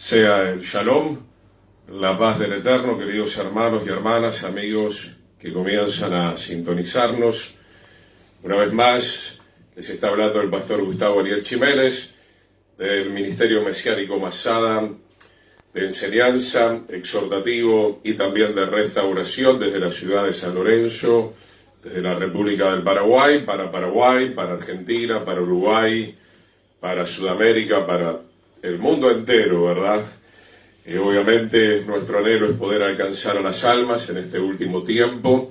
sea el Shalom, la paz del Eterno, queridos hermanos y hermanas, amigos que comienzan a sintonizarnos. Una vez más, les está hablando el pastor Gustavo Ariel Chiménez, del Ministerio Mesiánico Masada, de enseñanza, exhortativo y también de restauración desde la ciudad de San Lorenzo, desde la República del Paraguay, para Argentina, para Uruguay, para Sudamérica, para el mundo entero, ¿verdad? Obviamente nuestro anhelo es poder alcanzar a las almas en este último tiempo,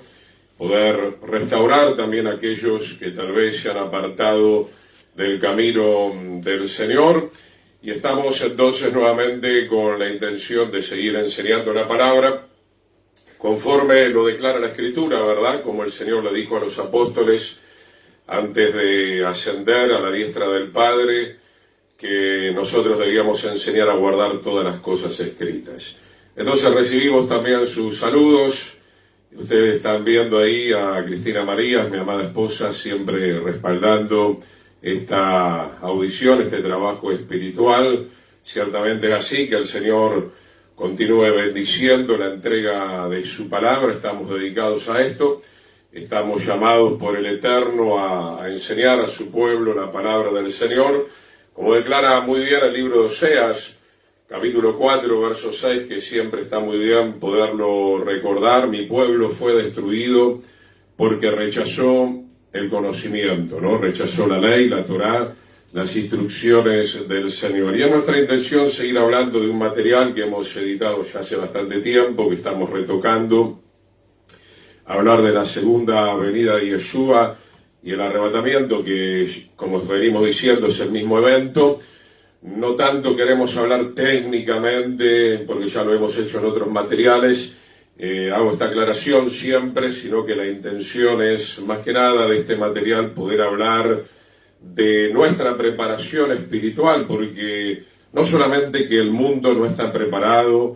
poder restaurar también a aquellos que tal vez se han apartado del camino del Señor, y estamos entonces nuevamente con la intención de seguir enseñando la palabra conforme lo declara la Escritura, ¿verdad? Como el Señor le dijo a los apóstoles antes de ascender a la diestra del Padre, que nosotros debíamos enseñar a guardar todas las cosas escritas. Entonces recibimos también sus saludos. Ustedes están viendo ahí a Cristina Marías, mi amada esposa, siempre respaldando esta audición, este trabajo espiritual. Ciertamente es así, que el Señor continúe bendiciendo la entrega de su palabra. Estamos dedicados a esto. Estamos llamados por el Eterno a enseñar a su pueblo la palabra del Señor, como declara muy bien el libro de Oseas, capítulo 4, verso 6, que siempre está muy bien poderlo recordar. Mi pueblo fue destruido porque rechazó el conocimiento, ¿no? Rechazó la ley, la Torá, las instrucciones del Señor. Y es nuestra intención seguir hablando de un material que hemos editado ya hace bastante tiempo, que estamos retocando, hablar de la segunda venida de Yeshua y el arrebatamiento, que, como venimos diciendo, es el mismo evento. No tanto queremos hablar técnicamente, porque ya lo hemos hecho en otros materiales, hago esta aclaración siempre, sino que la intención es, más que nada, de este material poder hablar de nuestra preparación espiritual, porque no solamente que el mundo no está preparado,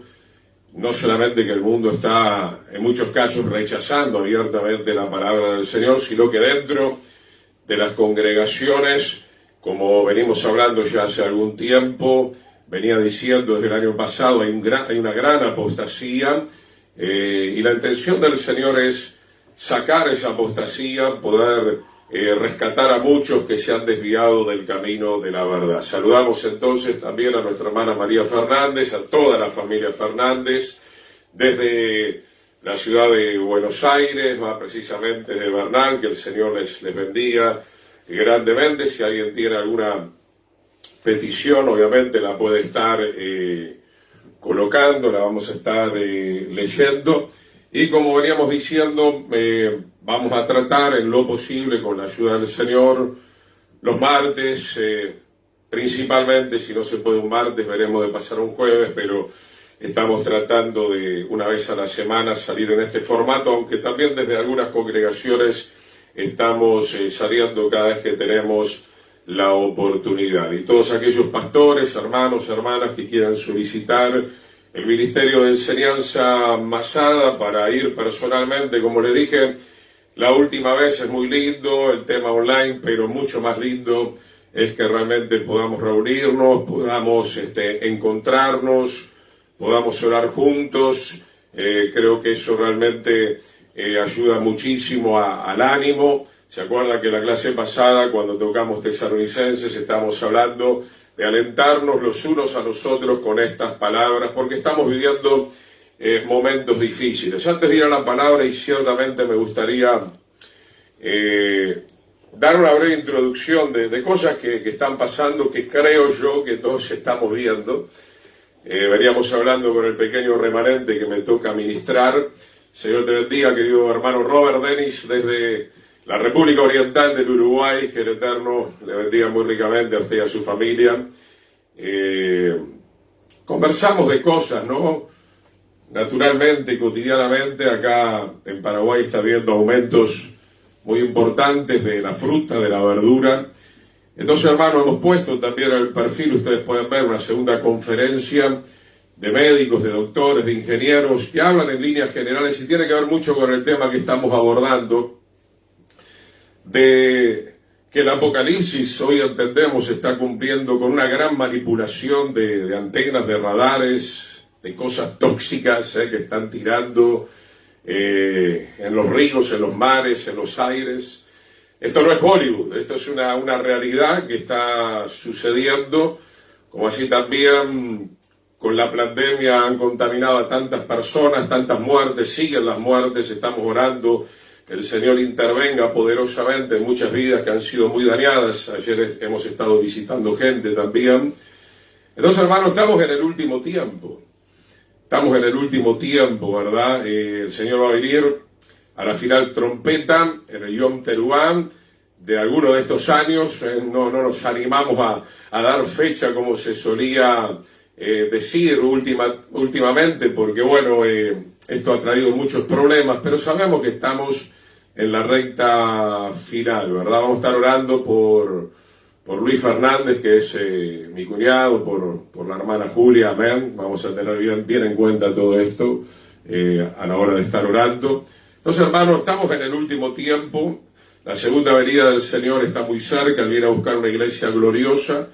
no solamente que el mundo está, en muchos casos, rechazando abiertamente la palabra del Señor, sino que dentro de las congregaciones, como venimos hablando ya hace algún tiempo, venía diciendo desde el año pasado, hay una gran apostasía, y la intención del Señor es sacar esa apostasía, poder rescatar a muchos que se han desviado del camino de la verdad. Saludamos entonces también a nuestra hermana María Fernández, a toda la familia Fernández, desde la ciudad de Buenos Aires, más precisamente de Bernal, que el Señor les bendiga grandemente. Si alguien tiene alguna petición, obviamente la puede estar colocando, la vamos a estar leyendo. Y como veníamos diciendo, vamos a tratar en lo posible, con la ayuda del Señor, los martes, principalmente. Si no se puede un martes, veremos de pasar un jueves, pero estamos tratando de una vez a la semana salir en este formato, aunque también desde algunas congregaciones estamos saliendo cada vez que tenemos la oportunidad. Y todos aquellos pastores, hermanos, hermanas que quieran solicitar el Ministerio de Enseñanza Masada para ir personalmente, como le dije la última vez, es muy lindo el tema online, pero mucho más lindo es que realmente podamos reunirnos, podamos encontrarnos, podamos orar juntos. Creo que eso realmente ayuda muchísimo al ánimo. ¿Se acuerda que la clase pasada, cuando tocamos Tesalonicenses, estábamos hablando de alentarnos los unos a los otros con estas palabras, porque estamos viviendo momentos difíciles? Antes de ir a la palabra, y ciertamente me gustaría dar una breve introducción de cosas que están pasando, que creo yo que todos estamos viendo. Veníamos hablando con el pequeño remanente que me toca ministrar. Señor te bendiga, querido hermano Robert Denis, desde la República Oriental del Uruguay, que el Eterno le bendiga muy ricamente a usted y a su familia. Conversamos de cosas, ¿no? Naturalmente, cotidianamente, acá en Paraguay está habiendo aumentos muy importantes de la fruta, de la verdura. Entonces, hermano, hemos puesto también en el perfil, ustedes pueden ver, una segunda conferencia de médicos, de doctores, de ingenieros, que hablan en líneas generales y tiene que ver mucho con el tema que estamos abordando, de que el Apocalipsis, hoy entendemos, está cumpliendo con una gran manipulación de antenas, de radares, de cosas tóxicas que están tirando en los ríos, en los mares, en los aires. Esto no es Hollywood, esto es una realidad que está sucediendo, como así también con la pandemia han contaminado a tantas personas, tantas muertes, siguen las muertes, estamos orando que el Señor intervenga poderosamente en muchas vidas que han sido muy dañadas. Ayer hemos estado visitando gente también. Entonces, hermanos, estamos en el último tiempo. Estamos en el último tiempo, ¿verdad? El Señor va a venir a la final trompeta en el Yom Teruah de alguno de estos años. No nos animamos a dar fecha como se solía decir últimamente, porque bueno, esto ha traído muchos problemas, pero sabemos que estamos en la recta final, ¿verdad? Vamos a estar orando por Luis Fernández, que es mi cuñado, por la hermana Julia, amén. Vamos a tener bien en cuenta todo esto a la hora de estar orando. Entonces, hermanos, estamos en el último tiempo. La segunda venida del Señor está muy cerca. Él viene a buscar una iglesia gloriosa,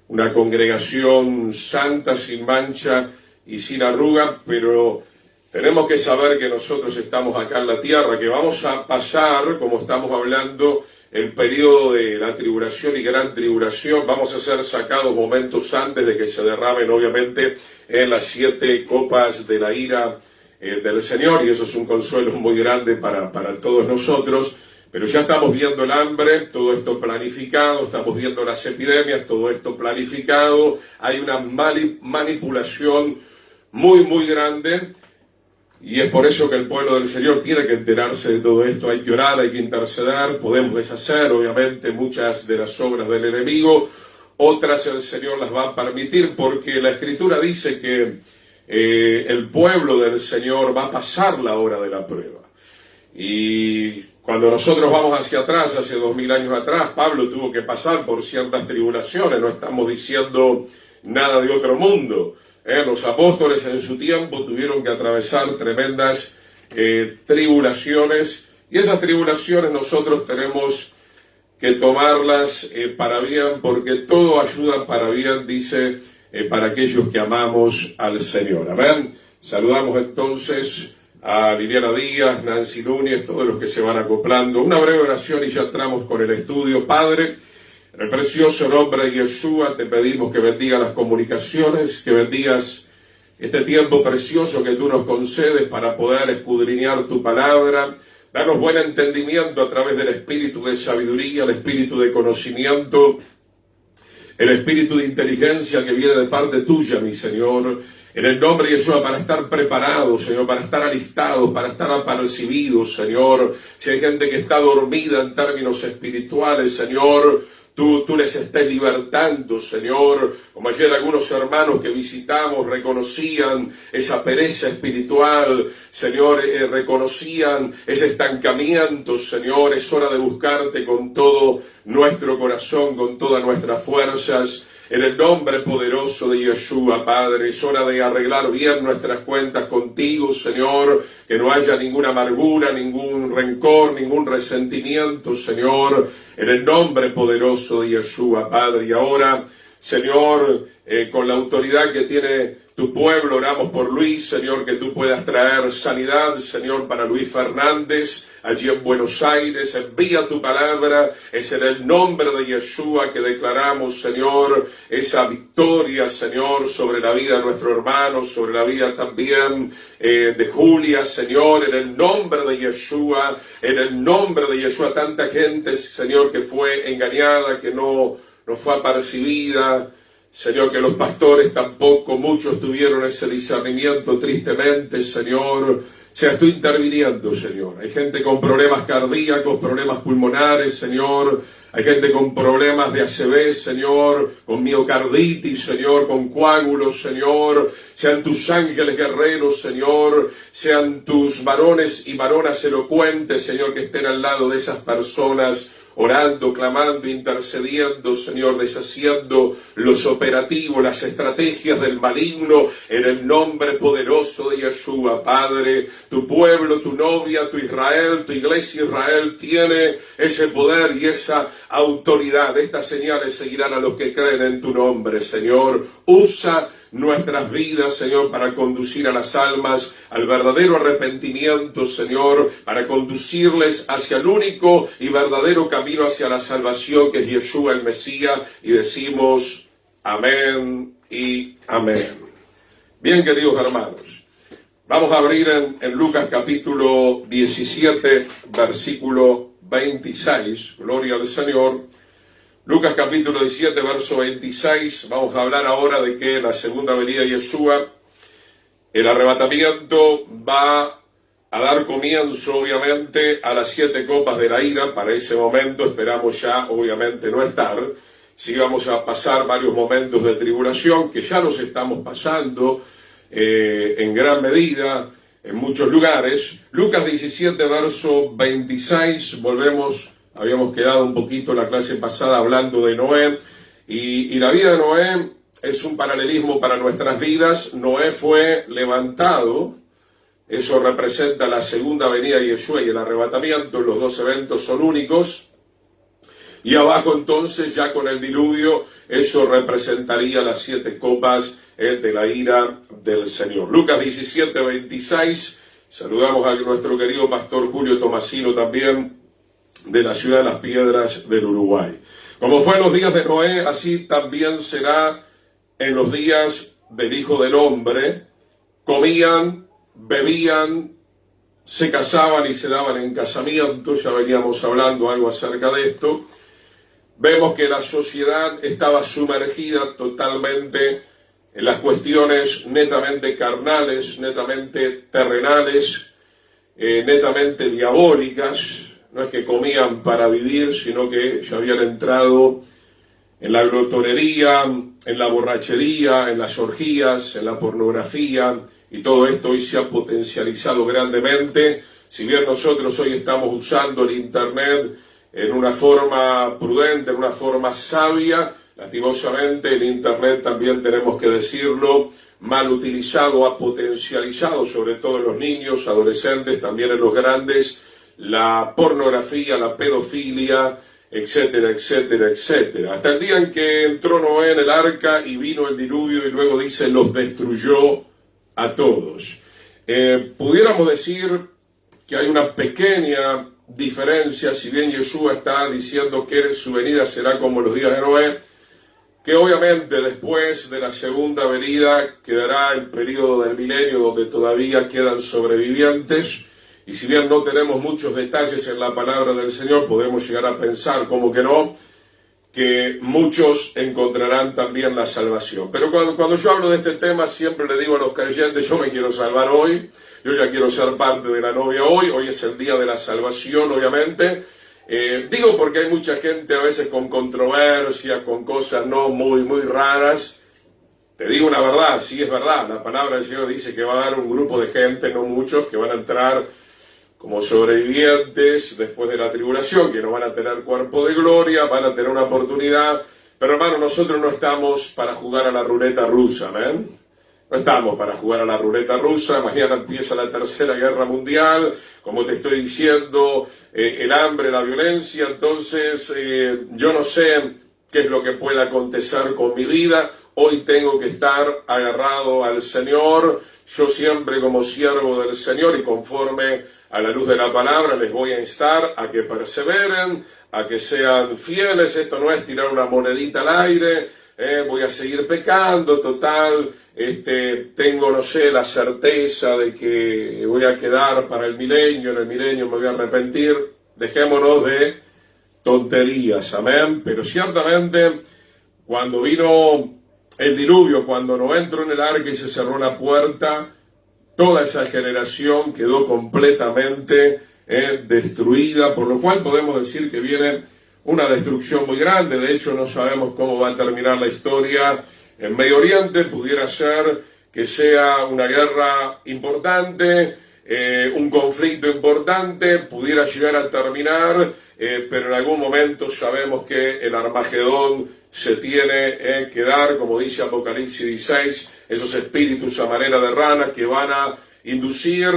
una congregación santa, sin mancha y sin arruga, pero tenemos que saber que nosotros estamos acá en la tierra, que vamos a pasar, como estamos hablando, el periodo de la tribulación y gran tribulación. Vamos a ser sacados momentos antes de que se derramen, obviamente, en las 7 copas de la ira del Señor, y eso es un consuelo muy grande para todos nosotros. Pero ya estamos viendo el hambre, todo esto planificado, estamos viendo las epidemias, todo esto planificado. Hay una manipulación muy grande, y es por eso que el pueblo del Señor tiene que enterarse de todo esto. Hay que orar, hay que interceder. Podemos deshacer, obviamente, muchas de las obras del enemigo, otras el Señor las va a permitir, porque la Escritura dice que el pueblo del Señor va a pasar la hora de la prueba. Y cuando nosotros vamos hacia atrás, hace 2000 años atrás, Pablo tuvo que pasar por ciertas tribulaciones. No estamos diciendo nada de otro mundo. Los apóstoles en su tiempo tuvieron que atravesar tremendas tribulaciones, y esas tribulaciones nosotros tenemos que tomarlas para bien, porque todo ayuda para bien, dice, para aquellos que amamos al Señor. Amén. Saludamos entonces a Liliana Díaz, Nancy Núñez, todos los que se van acoplando. Una breve oración y ya entramos con el estudio. Padre, en el precioso nombre de Yeshua te pedimos que bendiga las comunicaciones, que bendigas este tiempo precioso que tú nos concedes para poder escudriñar tu palabra. Danos buen entendimiento a través del espíritu de sabiduría, el espíritu de conocimiento, el espíritu de inteligencia que viene de parte tuya, mi Señor. En el nombre de Yeshua, para estar preparados, Señor, para estar alistados, para estar apercibidos, Señor. Si hay gente que está dormida en términos espirituales, Señor, tú les estés libertando, Señor. Como ayer algunos hermanos que visitamos reconocían esa pereza espiritual, Señor, reconocían ese estancamiento, Señor. Es hora de buscarte con todo nuestro corazón, con todas nuestras fuerzas. En el nombre poderoso de Yeshua, Padre, es hora de arreglar bien nuestras cuentas contigo, Señor, que no haya ninguna amargura, ningún rencor, ningún resentimiento, Señor, en el nombre poderoso de Yeshua, Padre. Y ahora, Señor, con la autoridad que tiene tu pueblo, oramos por Luis, Señor, que tú puedas traer sanidad, Señor, para Luis Fernández, allí en Buenos Aires. Envía tu palabra, es en el nombre de Yeshua que declaramos, Señor, esa victoria, Señor, sobre la vida de nuestro hermano, sobre la vida también de Julia, Señor, en el nombre de Yeshua, en el nombre de Yeshua. Tanta gente, Señor, que fue engañada, que no fue apercibida, Señor, que los pastores tampoco, muchos tuvieron ese discernimiento, tristemente, Señor. Seas tú interviniendo, Señor. Hay gente con problemas cardíacos, problemas pulmonares, Señor. Hay gente con problemas de ACV, Señor, con miocarditis, Señor, con coágulos, Señor. Sean tus ángeles guerreros, Señor. Sean tus varones y varonas elocuentes, Señor, que estén al lado de esas personas orando, clamando, intercediendo, Señor, deshaciendo los operativos, las estrategias del maligno, en el nombre poderoso de Yeshua. Padre, tu pueblo, tu novia, tu Israel, tu iglesia Israel tiene ese poder y esa autoridad. Estas señales seguirán a los que creen en tu nombre, Señor. Usa nuestras vidas, Señor, para conducir a las almas al verdadero arrepentimiento, Señor, para conducirles hacia el único y verdadero camino hacia la salvación, que es Yeshua el Mesías, y decimos amén y amén. Bien, queridos hermanos, vamos a abrir en Lucas capítulo 17, versículo 26, gloria al Señor. Lucas capítulo 17, verso 26, vamos a hablar ahora de que la segunda venida de Yeshua, el arrebatamiento, va a dar comienzo, obviamente, a las 7 copas de la ira. Para ese momento esperamos ya, obviamente, no estar. Sí vamos a pasar varios momentos de tribulación, que ya los estamos pasando en gran medida en muchos lugares. Lucas 17, verso 26, habíamos quedado un poquito la clase pasada hablando de Noé, y la vida de Noé es un paralelismo para nuestras vidas. Noé fue levantado, eso representa la segunda venida de Yeshua y el arrebatamiento, los dos eventos son únicos, y abajo entonces ya con el diluvio, eso representaría las 7 copas de la ira del Señor. Lucas 17, 26, saludamos a nuestro querido pastor Julio Tomasino también, de la ciudad de Las Piedras del Uruguay. Como fue en los días de Noé, así también será en los días del Hijo del Hombre. Comían, bebían, se casaban y se daban en casamiento. Ya veníamos hablando algo acerca de esto. Vemos que la sociedad estaba sumergida totalmente en las cuestiones netamente carnales, netamente terrenales, netamente diabólicas. No es que comían para vivir, sino que ya habían entrado en la glotonería, en la borrachería, en las orgías, en la pornografía, y todo esto hoy se ha potencializado grandemente. Si bien nosotros hoy estamos usando el Internet en una forma prudente, en una forma sabia, lastimosamente el Internet, también tenemos que decirlo, mal utilizado, ha potencializado, sobre todo en los niños, adolescentes, también en los grandes, la pornografía, la pedofilia, etcétera, etcétera, etcétera. Hasta el día en que entró Noé en el arca y vino el diluvio, y luego dice, los destruyó a todos. Pudiéramos decir que hay una pequeña diferencia, si bien Yeshua está diciendo que su venida será como los días de Noé, que obviamente después de la segunda venida quedará el periodo del milenio, donde todavía quedan sobrevivientes. Y si bien no tenemos muchos detalles en la palabra del Señor, podemos llegar a pensar, como que no, que muchos encontrarán también la salvación. Pero cuando yo hablo de este tema, siempre le digo a los creyentes, yo me quiero salvar hoy, yo ya quiero ser parte de la novia hoy es el día de la salvación, obviamente. Digo porque hay mucha gente a veces con controversia, con cosas no muy raras. Te digo una verdad, sí es verdad, la palabra del Señor dice que va a haber un grupo de gente, no muchos, que van a entrar como sobrevivientes después de la tribulación, que no van a tener cuerpo de gloria, van a tener una oportunidad. Pero hermano, nosotros no estamos para jugar a la ruleta rusa, ¿amén? No estamos para jugar a la ruleta rusa. Mañana empieza la Tercera Guerra Mundial, como te estoy diciendo, el hambre, la violencia. Entonces, yo no sé qué es lo que pueda acontecer con mi vida. Hoy tengo que estar agarrado al Señor. Yo siempre como siervo del Señor y conforme a la luz de la palabra les voy a instar a que perseveren, a que sean fieles. Esto no es tirar una monedita al aire, voy a seguir pecando, total, tengo, no sé, la certeza de que voy a quedar para el milenio, en el milenio me voy a arrepentir. Dejémonos de tonterías, amén. Pero ciertamente, cuando vino el diluvio, cuando no entró en el arca y se cerró la puerta, toda esa generación quedó completamente destruida, por lo cual podemos decir que viene una destrucción muy grande. De hecho, no sabemos cómo va a terminar la historia en Medio Oriente. Pudiera ser que sea una guerra importante, un conflicto importante, pudiera llegar a terminar, pero en algún momento sabemos que el Armagedón se tiene que dar, como dice Apocalipsis 16, esos espíritus a manera de rana que van a inducir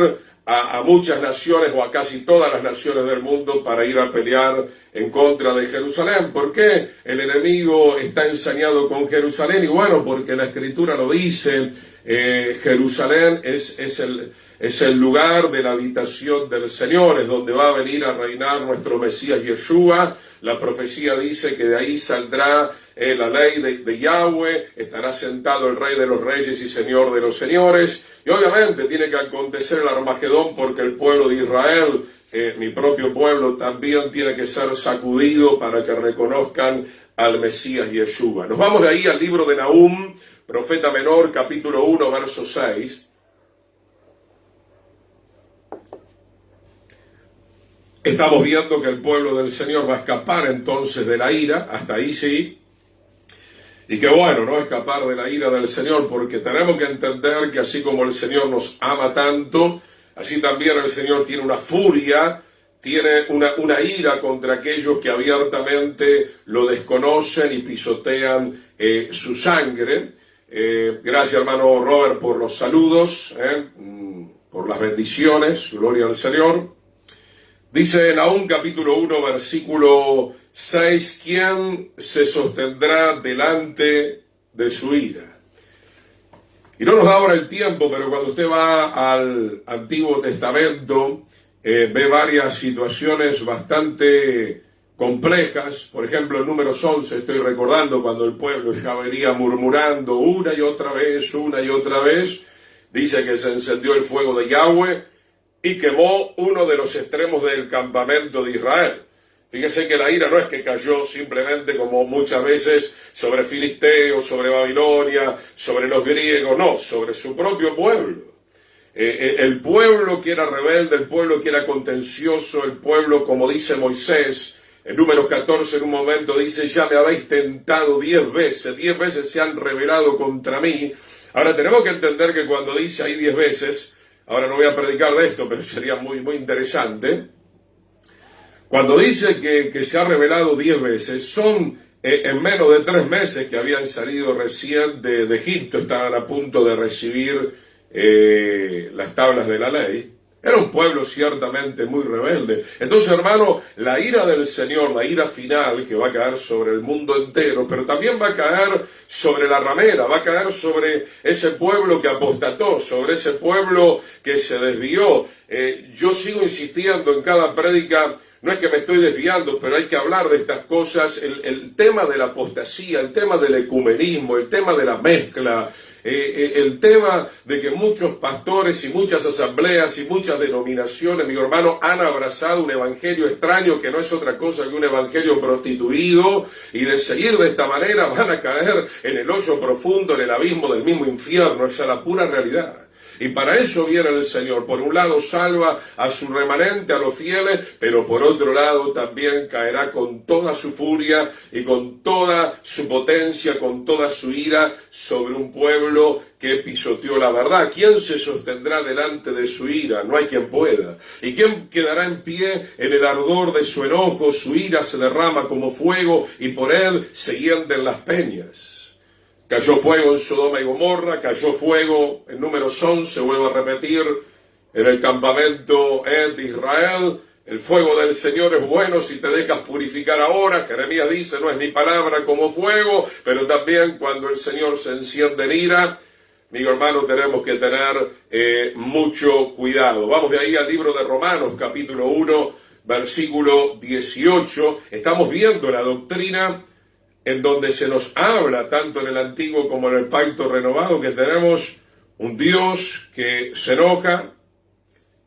a muchas naciones o a casi todas las naciones del mundo para ir a pelear en contra de Jerusalén. ¿Por qué el enemigo está ensañado con Jerusalén? Y bueno, porque la Escritura lo dice, Jerusalén es el lugar de la habitación del Señor, es donde va a venir a reinar nuestro Mesías Yeshua. La profecía dice que de ahí saldrá la ley de Yahweh, estará sentado el Rey de los Reyes y Señor de los Señores. Y obviamente tiene que acontecer el Armagedón porque el pueblo de Israel, mi propio pueblo, también tiene que ser sacudido para que reconozcan al Mesías Yeshua. Nos vamos de ahí al libro de Nahum, profeta menor, capítulo 1, verso 6. Estamos viendo que el pueblo del Señor va a escapar entonces de la ira, hasta ahí sí. Y que bueno, no escapar de la ira del Señor, porque tenemos que entender que así como el Señor nos ama tanto, así también el Señor tiene una furia, tiene una ira contra aquellos que abiertamente lo desconocen y pisotean su sangre. Gracias, hermano Robert, por los saludos, por las bendiciones, gloria al Señor. Dice en Nahum capítulo 1, versículo 6, ¿quién se sostendrá delante de su ira? Y no nos da ahora el tiempo, pero cuando usted va al Antiguo Testamento, ve varias situaciones bastante complejas. Por ejemplo, en Números 11, estoy recordando cuando el pueblo ya venía murmurando una y otra vez, dice que se encendió el fuego de Yahweh y quemó uno de los extremos del campamento de Israel. Fíjese que la ira no es que cayó simplemente como muchas veces sobre filisteos, sobre Babilonia, sobre los griegos, no, sobre su propio pueblo. El pueblo que era rebelde, el pueblo que era contencioso, el pueblo, como dice Moisés, en Números 14 en un momento dice, ya me habéis tentado 10 veces se han rebelado contra mí. Ahora tenemos que entender que cuando dice ahí 10 veces, ahora no voy a predicar de esto, pero sería muy interesante. Cuando dice que se ha rebelado 10 veces, son en menos de 3 meses que habían salido recién de Egipto, estaban a punto de recibir las tablas de la ley. Era un pueblo ciertamente muy rebelde. Entonces, hermano, la ira del Señor, la ira final que va a caer sobre el mundo entero, pero también va a caer sobre la ramera, va a caer sobre ese pueblo que apostató, sobre ese pueblo que se desvió. Yo sigo insistiendo en cada prédica, no es que me estoy desviando, pero hay que hablar de estas cosas, el tema de la apostasía, el tema del ecumenismo, el tema de la mezcla, el tema de que muchos pastores y muchas asambleas y muchas denominaciones, mi hermano, han abrazado un evangelio extraño que no es otra cosa que un evangelio prostituido, y de seguir de esta manera van a caer en el hoyo profundo, en el abismo del mismo infierno. Esa es la pura realidad. Y para eso viene el Señor. Por un lado salva a su remanente, a los fieles, pero por otro lado también caerá con toda su furia y con toda su potencia, con toda su ira sobre un pueblo que pisoteó la verdad. ¿Quién se sostendrá delante de su ira? No hay quien pueda. ¿Y quién quedará en pie en el ardor de su enojo? Su ira se derrama como fuego y por él se hienden las peñas. Cayó fuego en Sodoma y Gomorra, cayó fuego en Números 11, vuelvo a repetir, en el campamento de Israel. El fuego del Señor es bueno si te dejas purificar ahora. Jeremías dice, no es mi palabra como fuego, pero también cuando el Señor se enciende en ira, mi hermano, tenemos que tener mucho cuidado. Vamos de ahí al libro de Romanos, capítulo 1, versículo 18. Estamos viendo la doctrina en donde se nos habla, tanto en el Antiguo como en el Pacto Renovado, que tenemos un Dios que se enoja,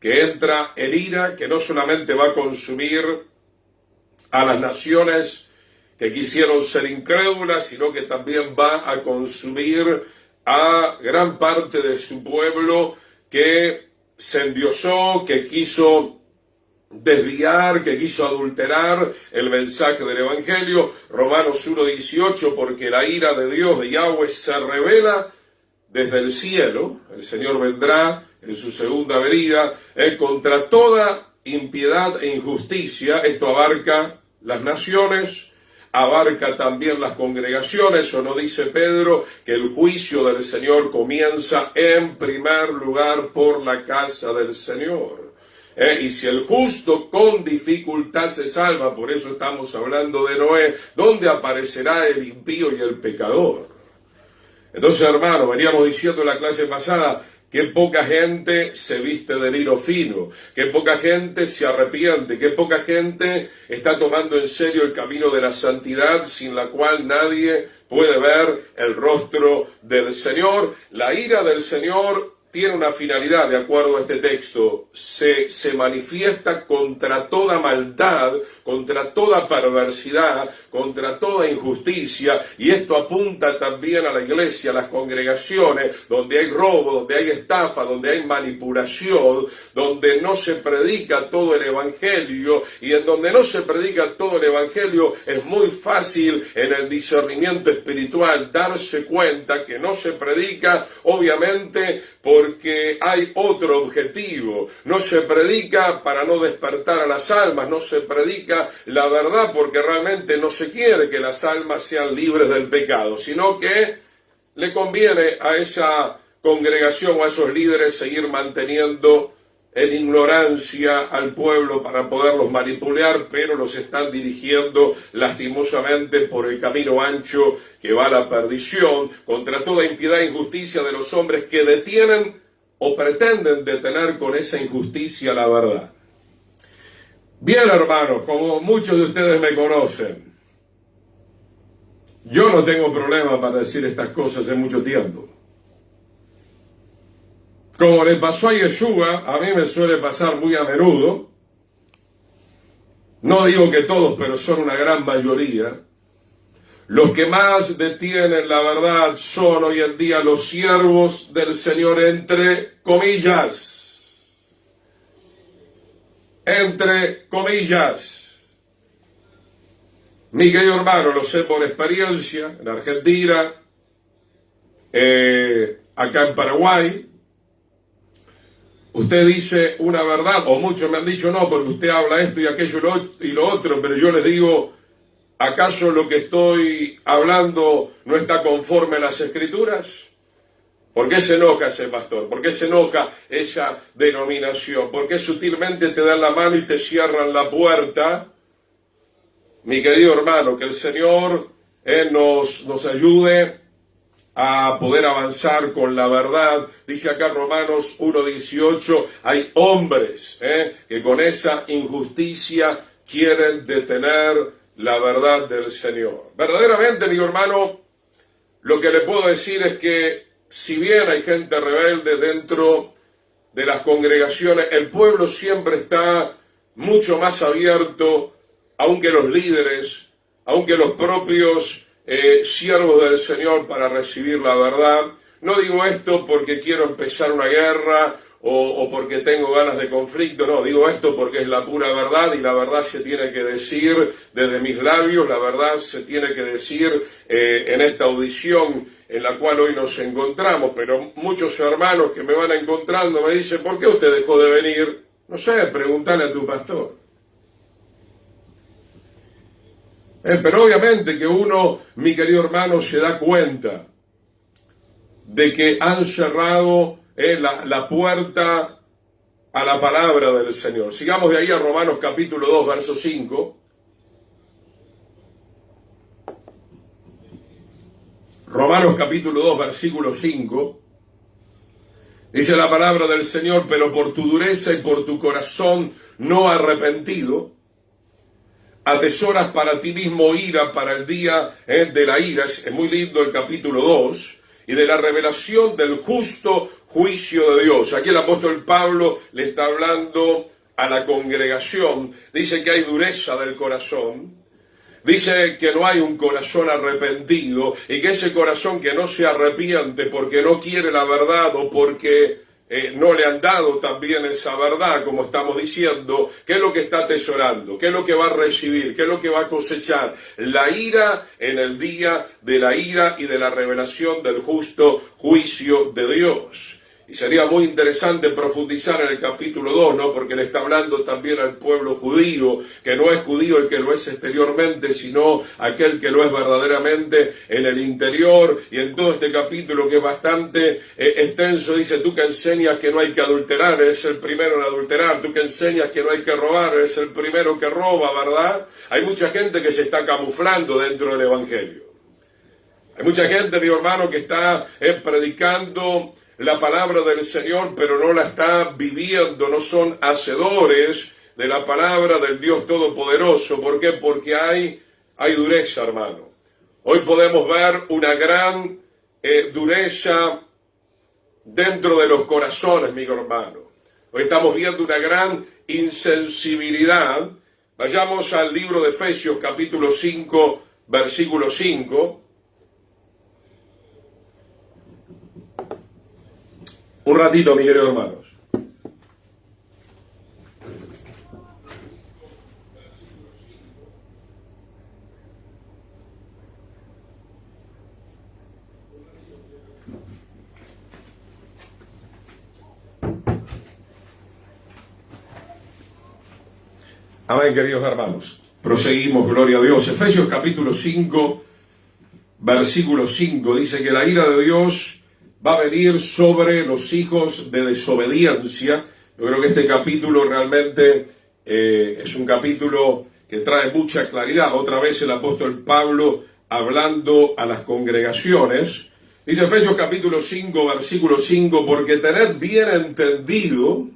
que entra en ira, que no solamente va a consumir a las naciones que quisieron ser incrédulas, sino que también va a consumir a gran parte de su pueblo que se endiosó, que quiso desviar, que quiso adulterar el mensaje del Evangelio. Romanos 1:18, porque la ira de Dios, de Yahweh, se revela desde el cielo. El Señor vendrá en su segunda venida, contra toda impiedad e injusticia. Esto abarca las naciones, abarca también las congregaciones. ¿O no dice Pedro que el juicio del Señor comienza en primer lugar por la casa del Señor? Y si el justo con dificultad se salva, por eso estamos hablando de Noé, ¿dónde aparecerá el impío y el pecador? Entonces, hermano, veníamos diciendo en la clase pasada, qué poca gente se viste de lino fino, qué poca gente se arrepiente, qué poca gente está tomando en serio el camino de la santidad, sin la cual nadie puede ver el rostro del Señor. La ira del Señor tiene una finalidad, de acuerdo a este texto, se manifiesta contra toda maldad, contra toda perversidad, contra toda injusticia, y esto apunta también a la iglesia, a las congregaciones, donde hay robo, donde hay estafa, donde hay manipulación, donde no se predica todo el evangelio, y en donde no se predica todo el evangelio es muy fácil en el discernimiento espiritual darse cuenta que no se predica, obviamente, porque hay otro objetivo. No se predica para no despertar a las almas, no se predica la verdad porque realmente no se quiere que las almas sean libres del pecado, sino que le conviene a esa congregación o a esos líderes seguir manteniendo en ignorancia al pueblo para poderlos manipular, pero los están dirigiendo lastimosamente por el camino ancho que va a la perdición, contra toda impiedad e injusticia de los hombres que detienen o pretenden detener con esa injusticia la verdad. Bien, hermanos, como muchos de ustedes me conocen, yo no tengo problema para decir estas cosas hace mucho tiempo. Como le pasó a Yeshua, a mí me suele pasar muy a menudo. No digo que todos, pero son una gran mayoría. Los que más detienen la verdad son hoy en día los siervos del Señor, entre comillas. Entre comillas. Mi querido hermano, lo sé por experiencia, en Argentina, acá en Paraguay. Usted dice una verdad, o muchos me han dicho no, porque usted habla esto y aquello y lo otro, pero yo les digo, ¿acaso lo que estoy hablando no está conforme a las Escrituras? ¿Por qué se enoja ese pastor? ¿Por qué se enoja esa denominación? ¿Por qué sutilmente te dan la mano y te cierran la puerta? Mi querido hermano, que el Señor nos ayude a poder avanzar con la verdad. Dice acá Romanos 1:18, hay hombres que con esa injusticia quieren detener la verdad del Señor. Verdaderamente, mi hermano, lo que le puedo decir es que si bien hay gente rebelde dentro de las congregaciones, el pueblo siempre está mucho más abierto, aunque los líderes, aunque los propios siervos del Señor, para recibir la verdad. No digo esto porque quiero empezar una guerra o porque tengo ganas de conflicto, no, digo esto porque es la pura verdad y la verdad se tiene que decir desde mis labios, la verdad se tiene que decir en esta audición en la cual hoy nos encontramos, pero muchos hermanos que me van encontrando me dicen, ¿por qué usted dejó de venir? No sé, pregúntale a tu pastor. Pero obviamente que uno, mi querido hermano, se da cuenta de que han cerrado la puerta a la palabra del Señor. Sigamos de ahí a Romanos capítulo 2, verso 5. Romanos capítulo 2, versículo 5. Dice la palabra del Señor, pero por tu dureza y por tu corazón no arrepentido, atesoras para ti mismo ira para el día de la ira. Es muy lindo el capítulo 2, y de la revelación del justo juicio de Dios. Aquí el apóstol Pablo le está hablando a la congregación. Dice que hay dureza del corazón. Dice que no hay un corazón arrepentido, y que ese corazón que no se arrepiente porque no quiere la verdad o porque no le han dado también esa verdad, como estamos diciendo, ¿qué es lo que está atesorando? ¿Qué es lo que va a recibir? ¿Qué es lo que va a cosechar? La ira en el día de la ira y de la revelación del justo juicio de Dios. Y sería muy interesante profundizar en el capítulo 2, ¿no? Porque le está hablando también al pueblo judío, que no es judío el que lo es exteriormente, sino aquel que lo es verdaderamente en el interior. Y en todo este capítulo, que es bastante extenso, dice: tú que enseñas que no hay que adulterar, eres el primero en adulterar. Tú que enseñas que no hay que robar, eres el primero que roba, ¿verdad? Hay mucha gente que se está camuflando dentro del Evangelio. Hay mucha gente, mi hermano, que está predicando la palabra del Señor, pero no la está viviendo, no son hacedores de la palabra del Dios Todopoderoso. ¿Por qué? Porque hay dureza, hermano. Hoy podemos ver una gran dureza dentro de los corazones, mi hermano. Hoy estamos viendo una gran insensibilidad. Vayamos al libro de Efesios, capítulo 5, versículo 5. Un ratito, mis queridos hermanos. Amén, queridos hermanos. Proseguimos, gloria a Dios. Efesios capítulo 5, versículo 5, dice que la ira de Dios va a venir sobre los hijos de desobediencia. Yo creo que este capítulo realmente es un capítulo que trae mucha claridad. Otra vez el apóstol Pablo hablando a las congregaciones. Dice Efesios capítulo 5, versículo 5, porque tened bien entendido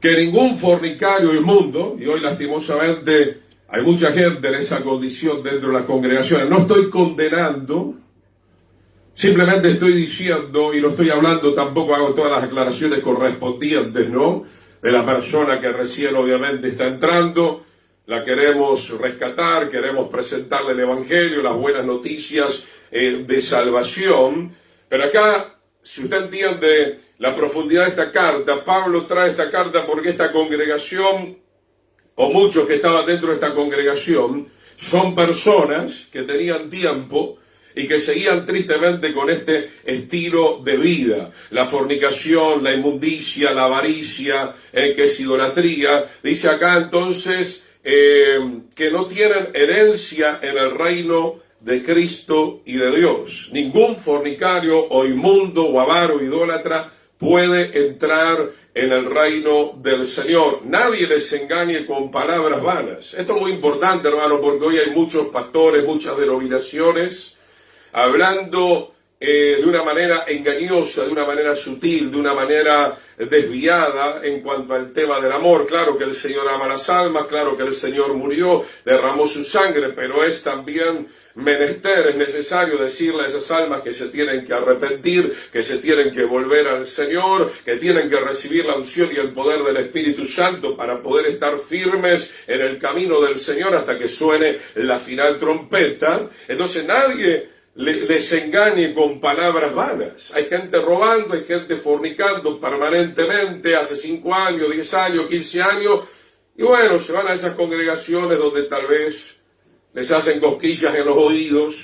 que ningún fornicario inmundo, y hoy lastimosamente hay mucha gente en esa condición dentro de las congregaciones, no estoy condenando, simplemente estoy diciendo, y no estoy hablando, tampoco hago todas las aclaraciones correspondientes, ¿no? De la persona que recién obviamente está entrando, la queremos rescatar, queremos presentarle el Evangelio, las buenas noticias de salvación. Pero acá, si usted entiende la profundidad de esta carta, Pablo trae esta carta porque esta congregación, o muchos que estaban dentro de esta congregación, son personas que tenían tiempo y que seguían tristemente con este estilo de vida. La fornicación, la inmundicia, la avaricia, que es idolatría. Dice acá entonces que no tienen herencia en el reino de Cristo y de Dios. Ningún fornicario o inmundo o avaro o idólatra puede entrar en el reino del Señor. Nadie les engañe con palabras vanas. Esto es muy importante, hermano, porque hoy hay muchos pastores, muchas denominaciones hablando de una manera engañosa, de una manera sutil, de una manera desviada en cuanto al tema del amor. Claro que el Señor ama las almas, claro que el Señor murió, derramó su sangre, pero es también menester, es necesario decirle a esas almas que se tienen que arrepentir, que se tienen que volver al Señor, que tienen que recibir la unción y el poder del Espíritu Santo para poder estar firmes en el camino del Señor hasta que suene la final trompeta. Entonces nadie les engañe con palabras vanas. Hay gente robando, hay gente fornicando permanentemente, hace 5 años, 10 años, 15 años, y bueno, se van a esas congregaciones donde tal vez les hacen cosquillas en los oídos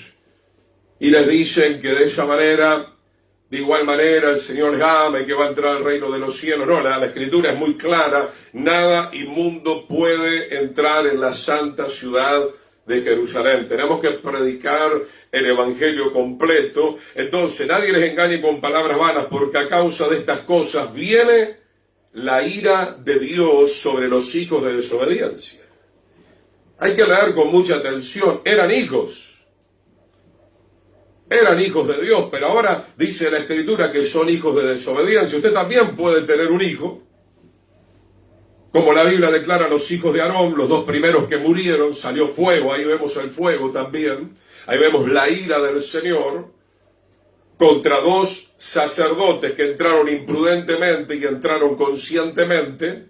y les dicen que de esa manera, de igual manera, el Señor les ama y que va a entrar al reino de los cielos. No, la Escritura es muy clara: nada inmundo puede entrar en la santa ciudad de Jerusalén. Tenemos que predicar el Evangelio completo. Entonces, nadie les engañe con palabras vanas, porque a causa de estas cosas viene la ira de Dios sobre los hijos de desobediencia. Hay que leer con mucha atención. Eran hijos de Dios, pero ahora dice la Escritura que son hijos de desobediencia. Usted también puede tener un hijo, como la Biblia declara, los hijos de Aarón, los 2 primeros que murieron, salió fuego, ahí vemos el fuego también, ahí vemos la ira del Señor contra 2 sacerdotes que entraron imprudentemente y entraron conscientemente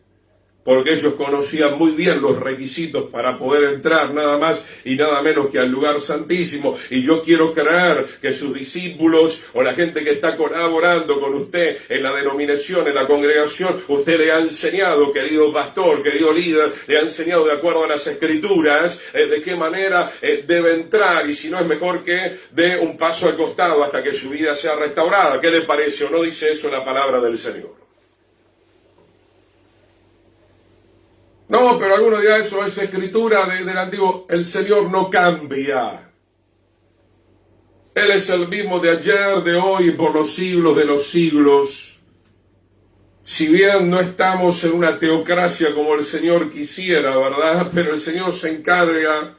porque ellos conocían muy bien los requisitos para poder entrar nada más y nada menos que al lugar santísimo. Y yo quiero creer que sus discípulos o la gente que está colaborando con usted en la denominación, en la congregación, usted le ha enseñado, querido pastor, querido líder, le ha enseñado de acuerdo a las Escrituras de qué manera debe entrar, y si no es mejor que dé un paso al costado hasta que su vida sea restaurada. ¿Qué le parece? ¿O no dice eso la palabra del Señor? No, pero alguno dirá, eso es escritura del antiguo. El Señor no cambia. Él es el mismo de ayer, de hoy y por los siglos de los siglos. Si bien no estamos en una teocracia como el Señor quisiera, ¿verdad? Pero el Señor se encarga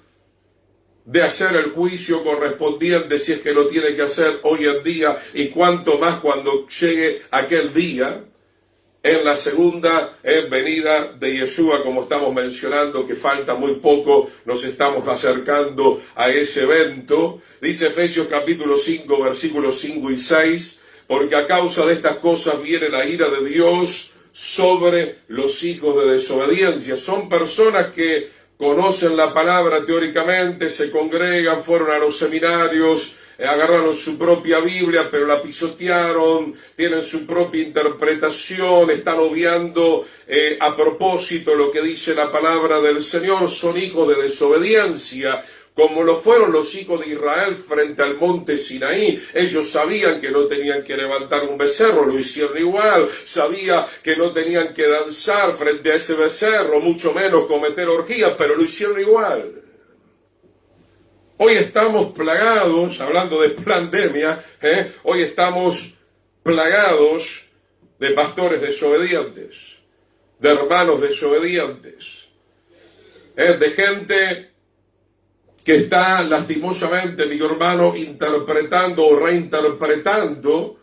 de hacer el juicio correspondiente si es que lo tiene que hacer hoy en día, y cuanto más cuando llegue aquel día, en la segunda venida de Yeshua, como estamos mencionando, que falta muy poco, nos estamos acercando a ese evento. Dice Efesios capítulo 5, versículos 5 y 6, porque a causa de estas cosas viene la ira de Dios sobre los hijos de desobediencia. Son personas que conocen la palabra teóricamente, se congregan, fueron a los seminarios, agarraron su propia Biblia, pero la pisotearon, tienen su propia interpretación, están obviando a propósito lo que dice la palabra del Señor. Son hijos de desobediencia, como lo fueron los hijos de Israel frente al monte Sinaí. Ellos sabían que no tenían que levantar un becerro, lo hicieron igual. Sabían que no tenían que danzar frente a ese becerro, mucho menos cometer orgías, pero lo hicieron igual. Hoy estamos plagados, hablando de pandemia, hoy estamos plagados de pastores desobedientes, de hermanos desobedientes, de gente que está lastimosamente, mi hermano, interpretando o reinterpretando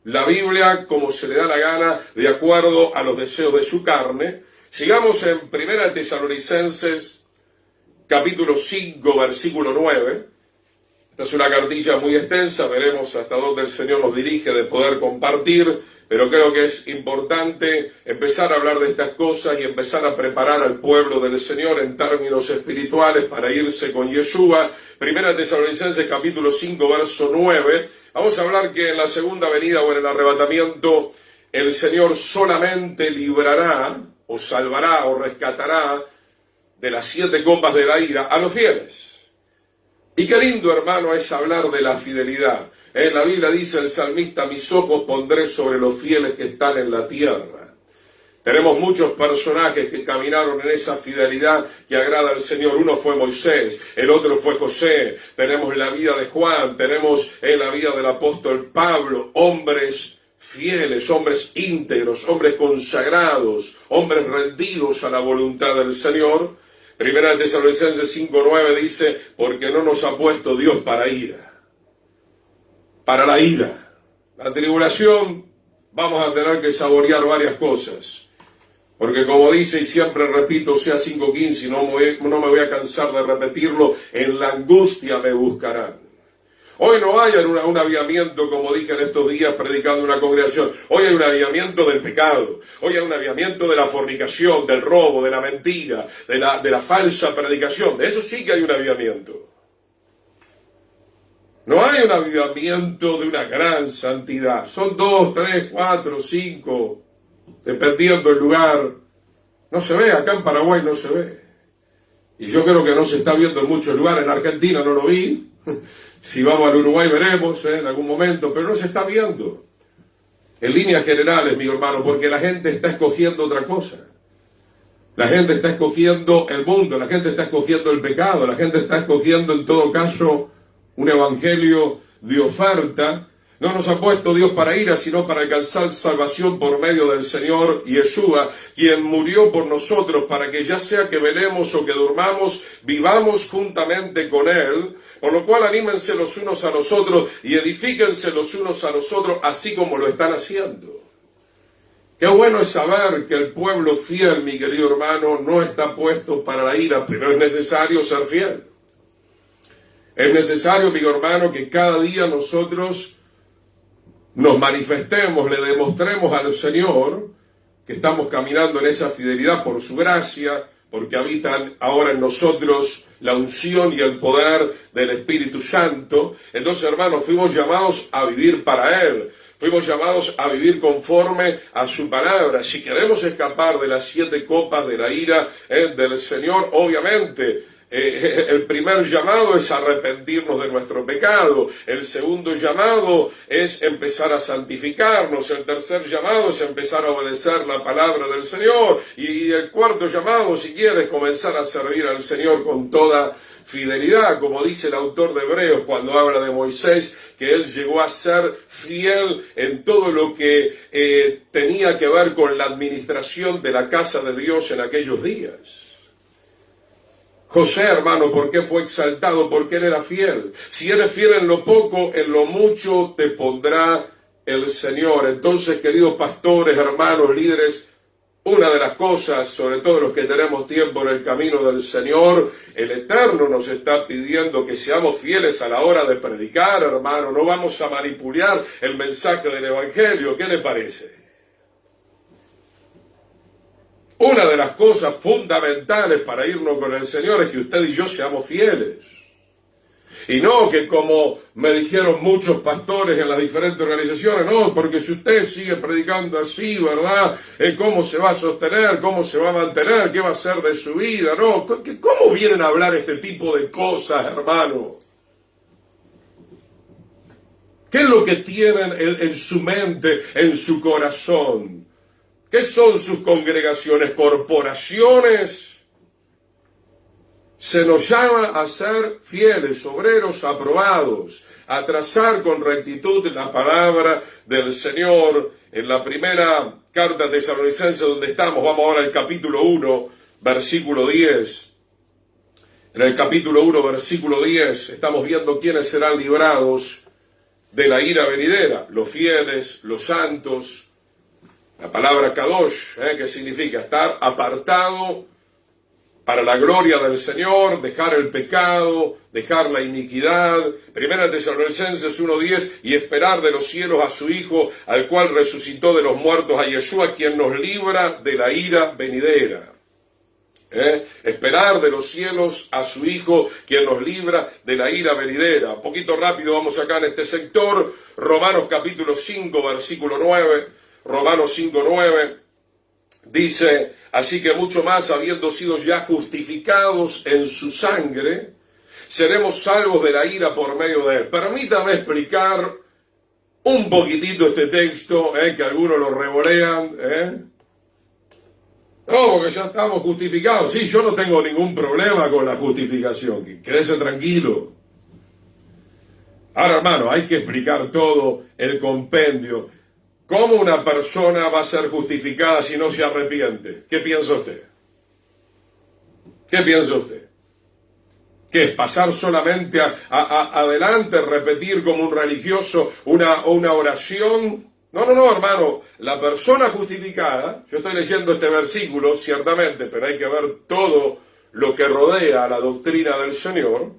la Biblia como se le da la gana, de acuerdo a los deseos de su carne. Sigamos en 1 Tesalonicenses capítulo 5, versículo 9. Esta es una cartilla muy extensa, veremos hasta dónde el Señor nos dirige de poder compartir, pero creo que es importante empezar a hablar de estas cosas y empezar a preparar al pueblo del Señor en términos espirituales para irse con Yeshua. 1 Tesalonicenses capítulo 5, verso 9. Vamos a hablar que en la segunda venida o en el arrebatamiento el Señor solamente librará o salvará o rescatará de las 7 copas de la ira a los fieles. Y qué lindo, hermano, es hablar de la fidelidad. En la Biblia dice el salmista, mis ojos pondré sobre los fieles que están en la tierra. Tenemos muchos personajes que caminaron en esa fidelidad que agrada al Señor. Uno fue Moisés, el otro fue José. Tenemos la vida de Juan, tenemos en la vida del apóstol Pablo, hombres fieles, hombres íntegros, hombres consagrados, hombres rendidos a la voluntad del Señor. 1 Tesalonicenses 5:9 dice, porque no nos ha puesto Dios para ira. Para la ira. La tribulación, vamos a tener que saborear varias cosas. Porque como dice, y siempre repito, sea 5:15, y no me voy a cansar de repetirlo, en la angustia me buscarán. Hoy no hay un avivamiento, como dije en estos días predicando en una congregación. Hoy hay un avivamiento del pecado. Hoy hay un avivamiento de la fornicación, del robo, de la mentira, de la falsa predicación. De eso sí que hay un avivamiento. No hay un avivamiento de una gran santidad. Son 2, 3, 4, 5, dependiendo del lugar. No se ve, acá en Paraguay no se ve. Y yo creo que no se está viendo en muchos lugares. En Argentina no lo vi. Si vamos al Uruguay veremos en algún momento, pero no se está viendo. En líneas generales, mi hermano, porque la gente está escogiendo otra cosa. La gente está escogiendo el mundo, la gente está escogiendo el pecado, la gente está escogiendo en todo caso un evangelio de oferta. No nos ha puesto Dios para ira, sino para alcanzar salvación por medio del Señor Yeshua, quien murió por nosotros, para que ya sea que velemos o que durmamos, vivamos juntamente con Él. Por lo cual anímense los unos a los otros y edifíquense los unos a los otros, así como lo están haciendo. Qué bueno es saber que el pueblo fiel, mi querido hermano, no está puesto para la ira, pero es necesario ser fiel. Es necesario, mi hermano, que cada día nosotros nos manifestemos, le demostremos al Señor que estamos caminando en esa fidelidad por su gracia, porque habitan ahora en nosotros la unción y el poder del Espíritu Santo. Entonces, hermanos, fuimos llamados a vivir para Él. Fuimos llamados a vivir conforme a su palabra. Si queremos escapar de las 7 copas de la ira del Señor, obviamente, el primer llamado es arrepentirnos de nuestro pecado. El segundo llamado es empezar a santificarnos. El tercer llamado es empezar a obedecer la palabra del Señor. Y el cuarto llamado, si quieres, comenzar a servir al Señor con toda fidelidad, como dice el autor de Hebreos cuando habla de Moisés, que él llegó a ser fiel en todo lo que tenía que ver con la administración de la casa de Dios en aquellos días. José, hermano, ¿por qué fue exaltado? Porque él era fiel. Si eres fiel en lo poco, en lo mucho te pondrá el Señor. Entonces, queridos pastores, hermanos, líderes, una de las cosas, sobre todo los que tenemos tiempo en el camino del Señor, el Eterno nos está pidiendo que seamos fieles a la hora de predicar, hermano. No vamos a manipular el mensaje del Evangelio. ¿Qué le parece? Una de las cosas fundamentales para irnos con el Señor es que usted y yo seamos fieles. Y no que, como me dijeron muchos pastores en las diferentes organizaciones, no, porque si usted sigue predicando así, ¿verdad? ¿Cómo se va a sostener? ¿Cómo se va a mantener? ¿Qué va a hacer de su vida? No, ¿cómo vienen a hablar este tipo de cosas, hermano? ¿Qué es lo que tienen en su mente, en su corazón? ¿Qué son sus congregaciones? ¿Corporaciones? Se nos llama a ser fieles, obreros aprobados, a trazar con rectitud la palabra del Señor. En la primera carta de Tesalonicenses donde estamos, vamos ahora al capítulo 1, versículo 10. En el capítulo 1, versículo 10, estamos viendo quiénes serán librados de la ira venidera: los fieles, los santos. La palabra kadosh, que significa estar apartado para la gloria del Señor, dejar el pecado, dejar la iniquidad. Primera Tesalonicenses 1:10, y esperar de los cielos a su Hijo, al cual resucitó de los muertos, a Yeshua, quien nos libra de la ira venidera. Esperar de los cielos a su Hijo, quien nos libra de la ira venidera. Un poquito rápido vamos acá en este sector. Romanos capítulo 5, versículo 9. Romanos 5:9 dice: así que mucho más, habiendo sido ya justificados en su sangre, seremos salvos de la ira por medio de él. Permítame explicar un poquitito este texto, que algunos lo revolean. No, porque ya estamos justificados. Sí, yo no tengo ningún problema con la justificación, quédese tranquilo. Ahora, hermano, hay que explicar todo el compendio. ¿Cómo una persona va a ser justificada si no se arrepiente? ¿Qué piensa usted? ¿Qué piensa usted? ¿Qué es pasar solamente adelante, repetir como un religioso una oración? No, hermano. La persona justificada, yo estoy leyendo este versículo, ciertamente, pero hay que ver todo lo que rodea a la doctrina del Señor,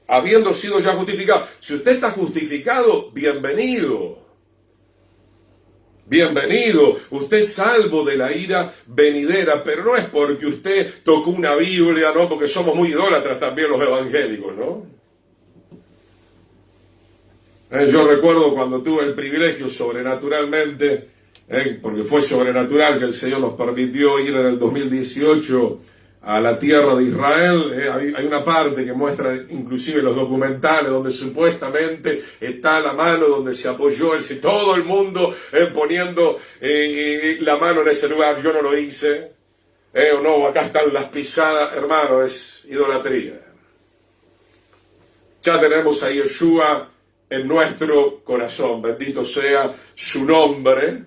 habiendo sido ya justificado. Si usted está justificado, bienvenido. Bienvenido, usted es salvo de la ira venidera, pero no es porque usted tocó una Biblia, ¿no? Porque somos muy idólatras también los evangélicos, ¿no? Yo recuerdo cuando tuve el privilegio sobrenaturalmente, porque fue sobrenatural que el Señor nos permitió ir en el 2018 a la tierra de Israel. Hay una parte que muestra inclusive los documentales donde supuestamente está la mano donde se apoyó todo el mundo poniendo la mano en ese lugar. Yo no lo hice. No, acá están las pisadas, hermano, es idolatría. Ya tenemos a Yeshua en nuestro corazón, bendito sea su nombre.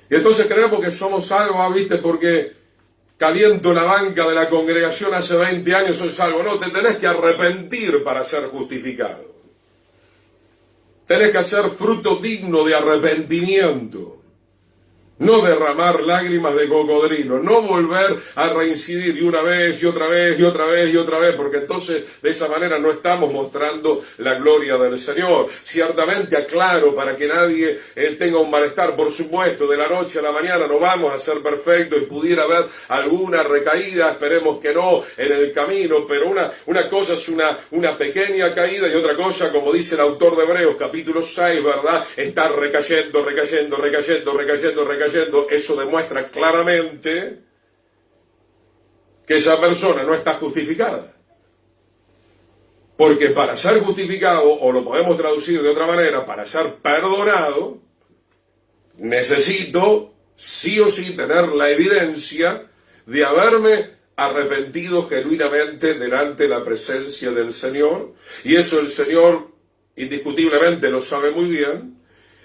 Y entonces creemos que somos salvos, ¿viste? Porque caliento la banca de la congregación hace 20 años, soy salvo. No, te tenés que arrepentir para ser justificado. Tenés que hacer fruto digno de arrepentimiento. no derramar lágrimas de cocodrilo, no volver a reincidir y una vez y otra vez y otra vez y otra vez, porque entonces de esa manera no estamos mostrando la gloria del Señor. Ciertamente aclaro para que nadie tenga un malestar, por supuesto, de la noche a la mañana no vamos a ser perfectos y pudiera haber alguna recaída, esperemos que no, en el camino, pero una cosa es una pequeña caída y otra cosa, como dice el autor de Hebreos capítulo 6, ¿verdad? Estar recayendo. Eso demuestra claramente que esa persona no está justificada. Porque para ser justificado, o lo podemos traducir de otra manera, para ser perdonado, necesito sí o sí tener la evidencia de haberme arrepentido genuinamente delante de la presencia del Señor. Y eso el Señor indiscutiblemente lo sabe muy bien.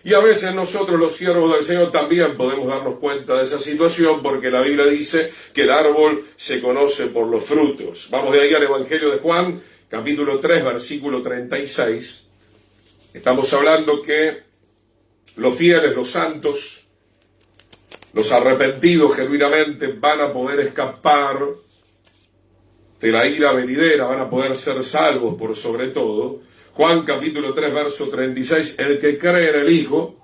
Y a veces nosotros los siervos del Señor también podemos darnos cuenta de esa situación, porque la Biblia dice que el árbol se conoce por los frutos. Vamos de ahí al Evangelio de Juan, capítulo 3, versículo 36. Estamos hablando que los fieles, los santos, los arrepentidos genuinamente van a poder escapar de la ira venidera, van a poder ser salvos por sobre todo. Juan capítulo 3, verso 36, el que cree en el Hijo,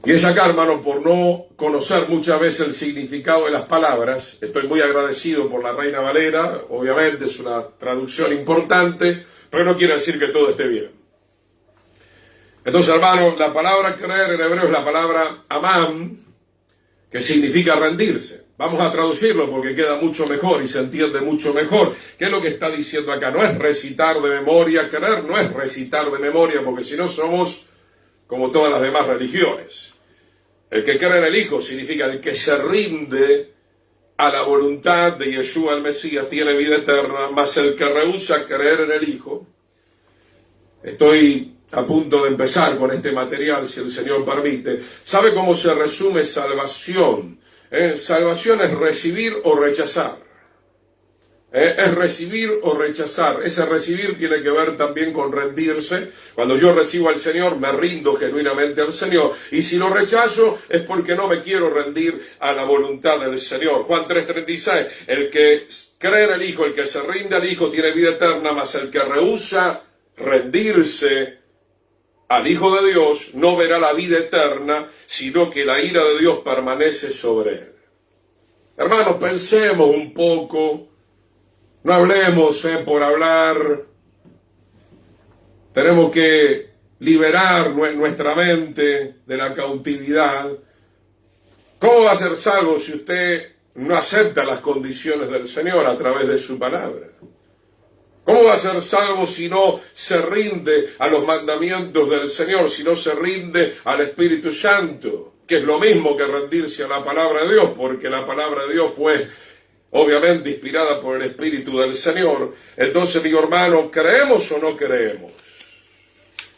y es acá, hermano, por no conocer muchas veces el significado de las palabras, estoy muy agradecido por la Reina Valera, obviamente es una traducción importante, pero no quiere decir que todo esté bien. Entonces, hermano, la palabra creer en hebreo es la palabra amán, que significa rendirse. Vamos a traducirlo porque queda mucho mejor y se entiende mucho mejor. ¿Qué es lo que está diciendo acá? No es recitar de memoria, creer no es recitar de memoria, porque si no somos como todas las demás religiones. El que cree en el Hijo significa el que se rinde a la voluntad de Yeshua el Mesías tiene vida eterna, mas el que rehúsa creer en el Hijo. Estoy a punto de empezar con este material, si el Señor permite. ¿Sabe cómo se resume salvación? Salvación es recibir o rechazar. Es recibir o rechazar. Ese recibir tiene que ver también con rendirse. Cuando yo recibo al Señor, me rindo genuinamente al Señor. Y si lo rechazo, es porque no me quiero rendir a la voluntad del Señor. Juan 3:36, el que cree en el Hijo, el que se rinde al Hijo, tiene vida eterna, mas el que rehúsa rendirse al Hijo de Dios no verá la vida eterna, sino que la ira de Dios permanece sobre él. Hermanos, pensemos un poco, no hablemos por hablar. Tenemos que liberar nuestra mente de la cautividad. ¿Cómo va a ser salvo si usted no acepta las condiciones del Señor a través de su palabra? ¿Cómo va a ser salvo si no se rinde a los mandamientos del Señor, si no se rinde al Espíritu Santo? Que es lo mismo que rendirse a la palabra de Dios, porque la palabra de Dios fue obviamente inspirada por el Espíritu del Señor. Entonces, mi hermano, ¿creemos o no creemos?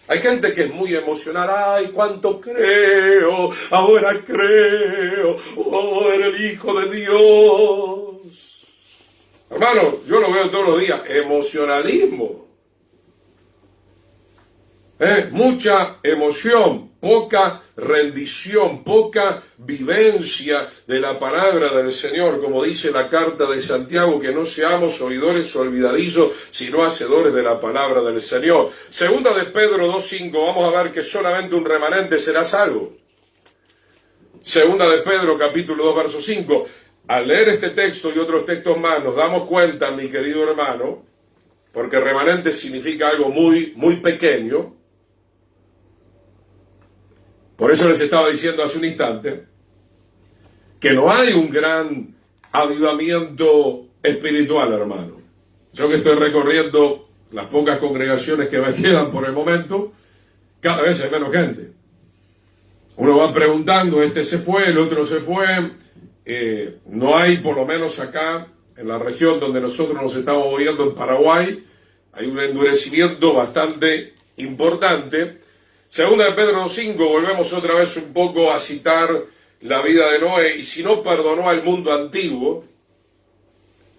Hay gente que es muy emocional. ¡Ay, cuánto creo! Ahora creo. ¡Oh, era el Hijo de Dios! Hermano, yo lo veo todos los días, emocionalismo. Mucha emoción, poca rendición, poca vivencia de la palabra del Señor, como dice la carta de Santiago, que no seamos oidores olvidadizos, sino hacedores de la palabra del Señor. Segunda de Pedro 2:5, vamos a ver que solamente un remanente será salvo. Segunda de Pedro, capítulo 2, verso 5. Al leer este texto y otros textos más, nos damos cuenta, mi querido hermano, porque remanente significa algo muy, muy pequeño. Por eso les estaba diciendo hace un instante que no hay un gran avivamiento espiritual, hermano. Yo que estoy recorriendo las pocas congregaciones que me quedan por el momento, cada vez hay menos gente. Uno va preguntando, este se fue, el otro se fue. No hay, por lo menos acá, en la región donde nosotros nos estamos moviendo, en Paraguay, hay un endurecimiento bastante importante. Segunda de Pedro 2:5, volvemos otra vez un poco a citar la vida de Noé. Y si no perdonó al mundo antiguo,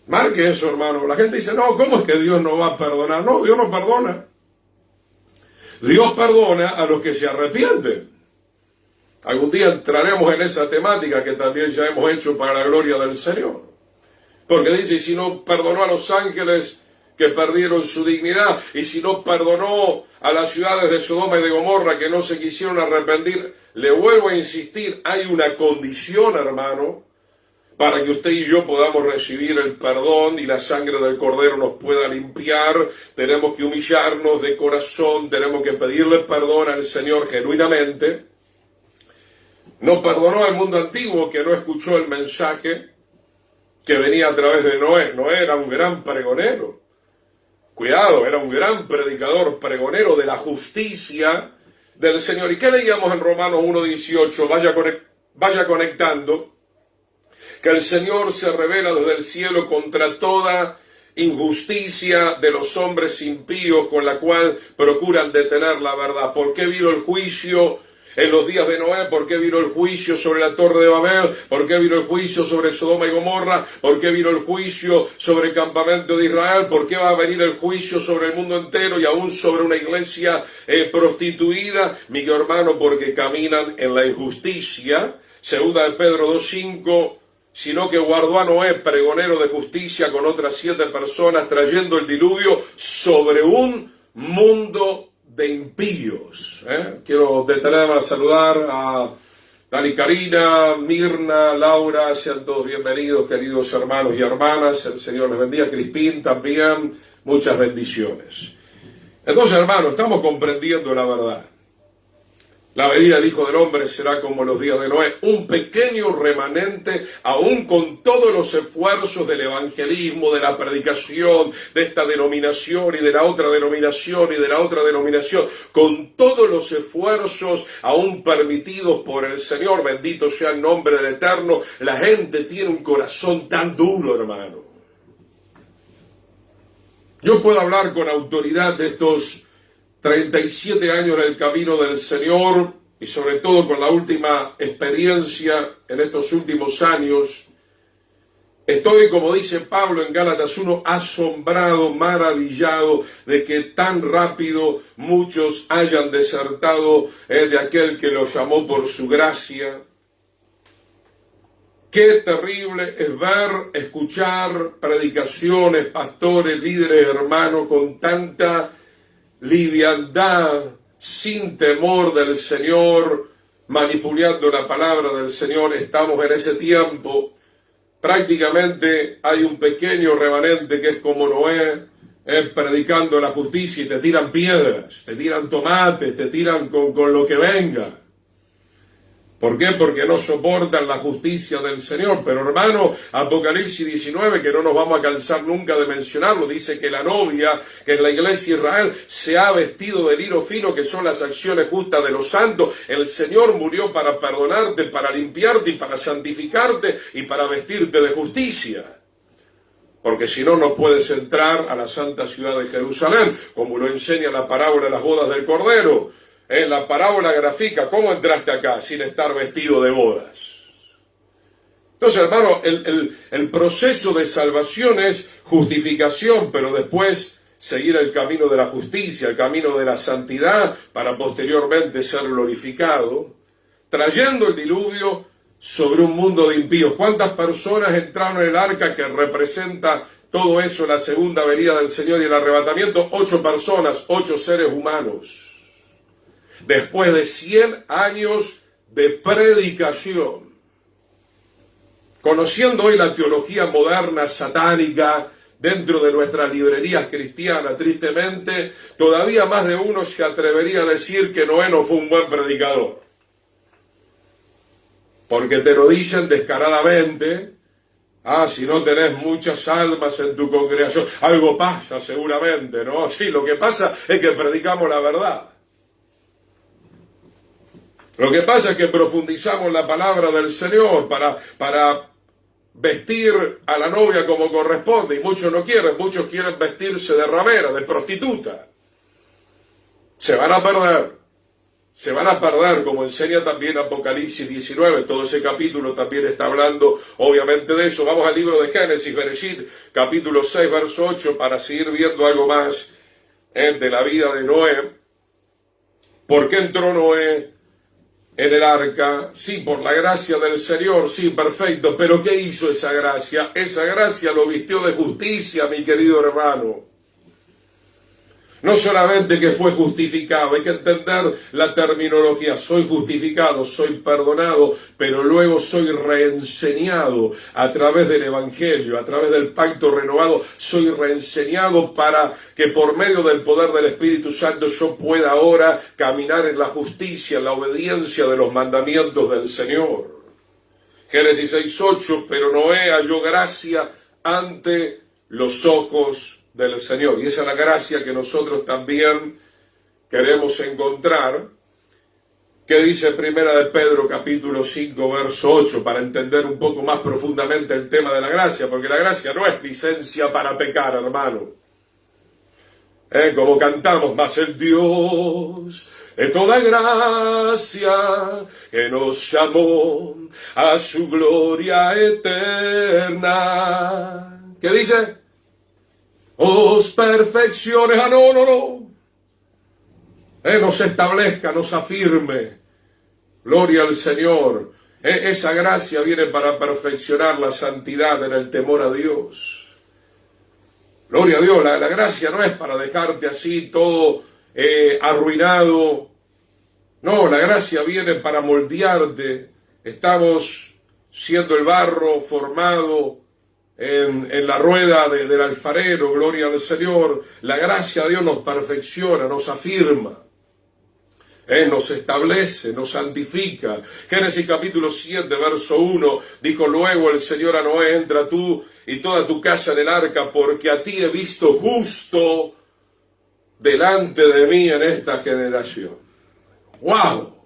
marque eso, hermano. La gente dice, no, ¿cómo es que Dios no va a perdonar? No, Dios no perdona. Dios perdona a los que se arrepienten. Algún día entraremos en esa temática que también ya hemos hecho para la gloria del Señor. Porque dice, si no perdonó a los ángeles que perdieron su dignidad, y si no perdonó a las ciudades de Sodoma y de Gomorra que no se quisieron arrepentir, le vuelvo a insistir, hay una condición, hermano, para que usted y yo podamos recibir el perdón y la sangre del Cordero nos pueda limpiar. Tenemos que humillarnos de corazón, tenemos que pedirle perdón al Señor genuinamente. No perdonó al mundo antiguo que no escuchó el mensaje que venía a través de Noé. Noé era un gran pregonero. Cuidado, era un gran predicador, pregonero de la justicia del Señor. ¿Y qué leíamos en Romanos 1:18? Vaya conectando. Que el Señor se revela desde el cielo contra toda injusticia de los hombres impíos con la cual procuran detener la verdad. ¿Por qué vino el juicio en los días de Noé? ¿Por qué vino el juicio sobre la torre de Babel? ¿Por qué vino el juicio sobre Sodoma y Gomorra? ¿Por qué vino el juicio sobre el campamento de Israel? ¿Por qué va a venir el juicio sobre el mundo entero y aún sobre una iglesia prostituida? Mi hermano, porque caminan en la injusticia. Segunda de Pedro 2:5. Sino que guardó a Noé, pregonero de justicia, con otras 7 personas, trayendo el diluvio sobre un mundo de impíos. Quiero detenerme a saludar a Dani, Karina, Mirna, Laura, sean todos bienvenidos, queridos hermanos y hermanas. El Señor les bendiga. Crispín también, muchas bendiciones. Entonces, hermanos, estamos comprendiendo la verdad. La venida del Hijo del Hombre será como los días de Noé, un pequeño remanente, aún con todos los esfuerzos del evangelismo, de la predicación, de esta denominación y de la otra denominación y de la otra denominación, con todos los esfuerzos aún permitidos por el Señor, bendito sea el nombre del Eterno. La gente tiene un corazón tan duro, hermano. Yo puedo hablar con autoridad de estos 37 años en el camino del Señor y sobre todo con la última experiencia en estos últimos años. Estoy, como dice Pablo en Gálatas 1, asombrado, maravillado de que tan rápido muchos hayan desertado de aquel que los llamó por su gracia. Qué terrible es ver, escuchar predicaciones, pastores, líderes, hermanos, con tanta liviandad, sin temor del Señor, manipulando la palabra del Señor. Estamos en ese tiempo. Prácticamente hay un pequeño remanente que es como Noé, predicando la justicia, y te tiran piedras, te tiran tomates, te tiran con lo que venga. ¿Por qué? Porque no soportan la justicia del Señor. Pero hermano, Apocalipsis 19, que no nos vamos a cansar nunca de mencionarlo, dice que la novia, que es la iglesia de Israel, se ha vestido de lino fino, que son las acciones justas de los santos. El Señor murió para perdonarte, para limpiarte y para santificarte y para vestirte de justicia. Porque si no, no puedes entrar a la santa ciudad de Jerusalén, como lo enseña la parábola de las bodas del Cordero. La parábola grafica cómo entraste acá sin estar vestido de bodas. Entonces, hermano, el proceso de salvación es justificación, pero después seguir el camino de la justicia, el camino de la santidad, para posteriormente ser glorificado, trayendo el diluvio sobre un mundo de impíos. ¿Cuántas personas entraron en el arca que representa todo eso, la segunda venida del Señor y el arrebatamiento? 8 personas, 8 seres humanos. Después de 100 años de predicación. Conociendo hoy la teología moderna, satánica, dentro de nuestras librerías cristianas, tristemente, todavía más de uno se atrevería a decir que Noé no fue un buen predicador. Porque te lo dicen descaradamente. Si no tenés muchas almas en tu congregación, algo pasa seguramente, ¿no? Sí, lo que pasa es que predicamos la verdad. Lo que pasa es que profundizamos la palabra del Señor para vestir a la novia como corresponde, y muchos no quieren, muchos quieren vestirse de ramera, de prostituta. Se van a perder, como enseña también Apocalipsis 19, todo ese capítulo también está hablando obviamente de eso. Vamos al libro de Génesis, Bereshit, capítulo 6, verso 8, para seguir viendo algo más de la vida de Noé. ¿Por qué entró Noé en el arca? Sí, por la gracia del Señor, sí, perfecto, pero ¿qué hizo esa gracia? Esa gracia lo vistió de justicia, mi querido hermano. No solamente que fue justificado, hay que entender la terminología, soy justificado, soy perdonado, pero luego soy reenseñado a través del Evangelio, a través del pacto renovado, soy reenseñado para que por medio del poder del Espíritu Santo yo pueda ahora caminar en la justicia, en la obediencia de los mandamientos del Señor. Génesis 6:8, pero Noé halló gracia ante los ojos del Señor. Y esa es la gracia que nosotros también queremos encontrar, que dice Primera de Pedro capítulo 5 verso 8, para entender un poco más profundamente el tema de la gracia, porque la gracia no es licencia para pecar, hermano. Como cantamos, mas el Dios de toda gracia que nos llamó a su gloria eterna. ¿Qué dice? Os perfeccione, no. Nos establezca, nos afirme. Gloria al Señor. Esa gracia viene para perfeccionar la santidad en el temor a Dios. Gloria a Dios, la gracia no es para dejarte así todo arruinado. No, la gracia viene para moldearte. Estamos siendo el barro formado en la rueda del alfarero, gloria al Señor. La gracia de Dios nos perfecciona, nos afirma, nos establece, nos santifica. Génesis capítulo 7, verso 1, dijo luego el Señor a Noé, entra tú y toda tu casa en el arca, porque a ti he visto justo delante de mí en esta generación. ¡Wow!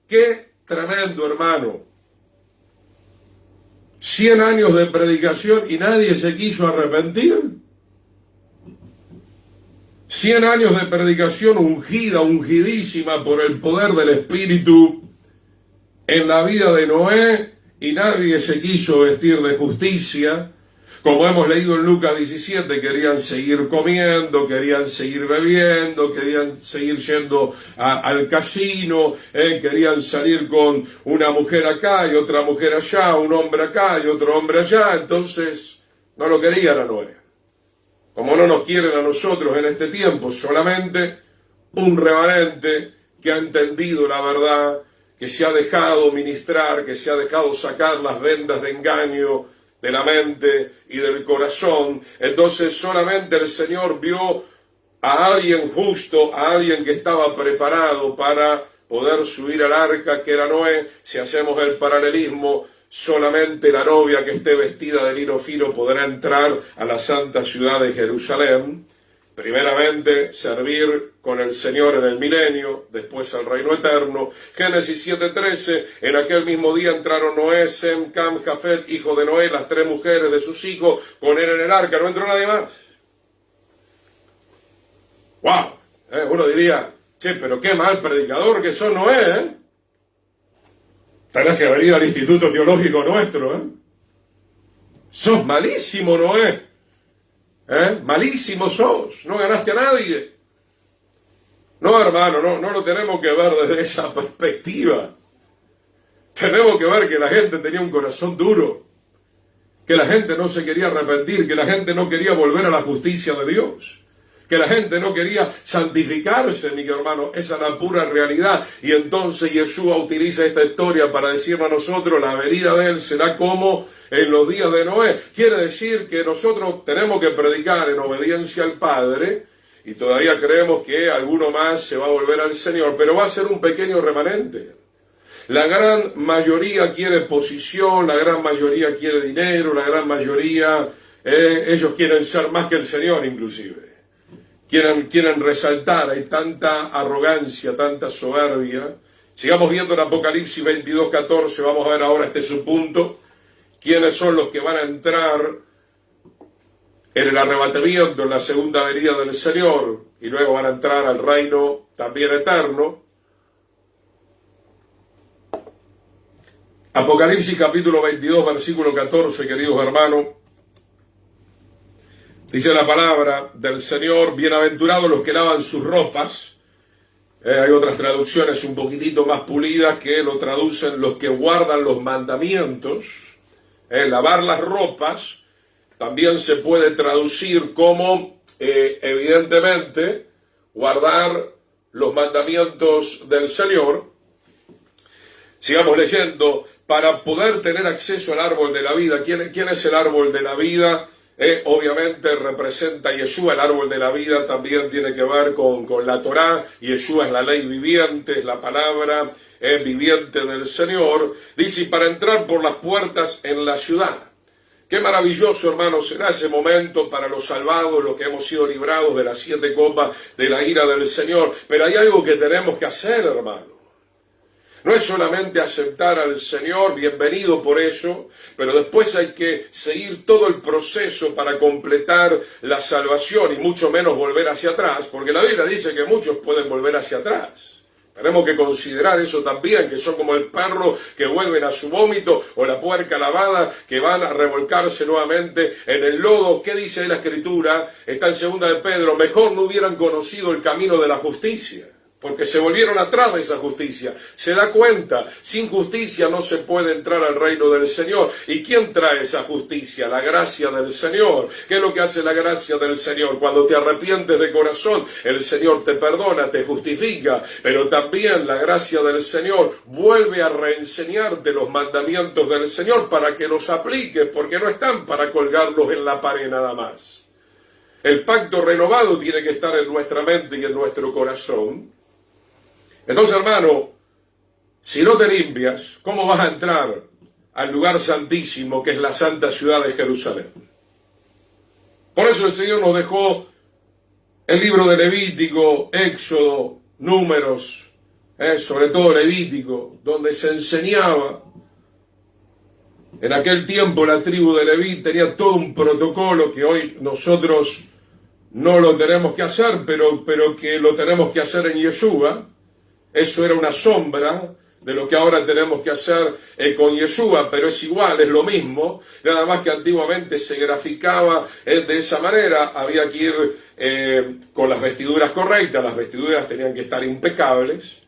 ¡Qué tremendo, hermano! 100 años de predicación y nadie se quiso arrepentir. 100 años de predicación ungida, ungidísima por el poder del Espíritu en la vida de Noé, y nadie se quiso vestir de justicia. Como hemos leído en Lucas 17, querían seguir comiendo, querían seguir bebiendo, querían seguir yendo al casino, querían salir con una mujer acá y otra mujer allá, un hombre acá y otro hombre allá. Entonces no lo querían a Noé. Como no nos quieren a nosotros en este tiempo, solamente un remanente que ha entendido la verdad, que se ha dejado ministrar, que se ha dejado sacar las vendas de engaño de la mente y del corazón. Entonces solamente el Señor vio a alguien justo, a alguien que estaba preparado para poder subir al arca, que era Noé. Si hacemos el paralelismo, solamente la novia que esté vestida de lino fino podrá entrar a la santa ciudad de Jerusalén. Primeramente, servir con el Señor en el milenio, después el reino eterno. Génesis 7:13, en aquel mismo día entraron Noé, Sem, Cam, Jafet, hijo de Noé, las 3 mujeres de sus hijos, con él en el arca. No entró nadie más. ¡Wow! Uno diría, che, pero qué mal predicador que sos, Noé, Tenés que venir al instituto teológico nuestro, Sos malísimo, Noé. Malísimo sos, no ganaste a nadie. No, hermano, no lo tenemos que ver desde esa perspectiva. Tenemos que ver que la gente tenía un corazón duro, que la gente no se quería arrepentir, que la gente no quería volver a la justicia de Dios, que la gente no quería santificarse, mi hermano. Esa es la pura realidad. Y entonces Yeshua utiliza esta historia para decirnos a nosotros, la venida de Él será como en los días de Noé. Quiere decir que nosotros tenemos que predicar en obediencia al Padre, y todavía creemos que alguno más se va a volver al Señor, pero va a ser un pequeño remanente. La gran mayoría quiere posición, la gran mayoría quiere dinero, la gran mayoría, ellos quieren ser más que el Señor inclusive. Quieren resaltar, hay tanta arrogancia, tanta soberbia. Sigamos viendo en Apocalipsis 22:14, vamos a ver ahora este subpunto. ¿Quiénes son los que van a entrar en el arrebatamiento, en la segunda venida del Señor, y luego van a entrar al reino también eterno? Apocalipsis capítulo 22, versículo 14, queridos hermanos. Dice la palabra del Señor, bienaventurados los que lavan sus ropas. Hay otras traducciones un poquitito más pulidas que lo traducen los que guardan los mandamientos. Lavar las ropas también se puede traducir como, evidentemente, guardar los mandamientos del Señor. Sigamos leyendo. Para poder tener acceso al árbol de la vida, ¿quién es el árbol de la vida? Obviamente representa a Yeshua. El árbol de la vida también tiene que ver con la Torá. Yeshua es la ley viviente, es la palabra viviente del Señor. Dice, y para entrar por las puertas en la ciudad. Qué maravilloso, hermanos, será ese momento para los salvados, los que hemos sido librados de las 7 copas de la ira del Señor. Pero hay algo que tenemos que hacer, hermano. No es solamente aceptar al Señor, bienvenido por eso, pero después hay que seguir todo el proceso para completar la salvación y mucho menos volver hacia atrás, porque la Biblia dice que muchos pueden volver hacia atrás. Tenemos que considerar eso también, que son como el perro que vuelven a su vómito o la puerca lavada que van a revolcarse nuevamente en el lodo. ¿Qué dice la Escritura? Está en 2 de Pedro, mejor no hubieran conocido el camino de la justicia. Porque se volvieron atrás de esa justicia. Se da cuenta, sin justicia no se puede entrar al reino del Señor. ¿Y quién trae esa justicia? La gracia del Señor. ¿Qué es lo que hace la gracia del Señor? Cuando te arrepientes de corazón, el Señor te perdona, te justifica. Pero también la gracia del Señor vuelve a reenseñarte los mandamientos del Señor para que los apliques, porque no están para colgarlos en la pared nada más. El pacto renovado tiene que estar en nuestra mente y en nuestro corazón. Entonces, hermano, si no te limpias, ¿cómo vas a entrar al lugar santísimo que es la santa ciudad de Jerusalén? Por eso el Señor nos dejó el libro de Levítico, Éxodo, Números, sobre todo Levítico, donde se enseñaba. En aquel tiempo la tribu de Leví tenía todo un protocolo que hoy nosotros no lo tenemos que hacer, pero que lo tenemos que hacer en Yeshua. Eso era una sombra de lo que ahora tenemos que hacer con Yeshua, pero es igual, es lo mismo, nada más que antiguamente se graficaba de esa manera. Había que ir con las vestiduras correctas, las vestiduras tenían que estar impecables,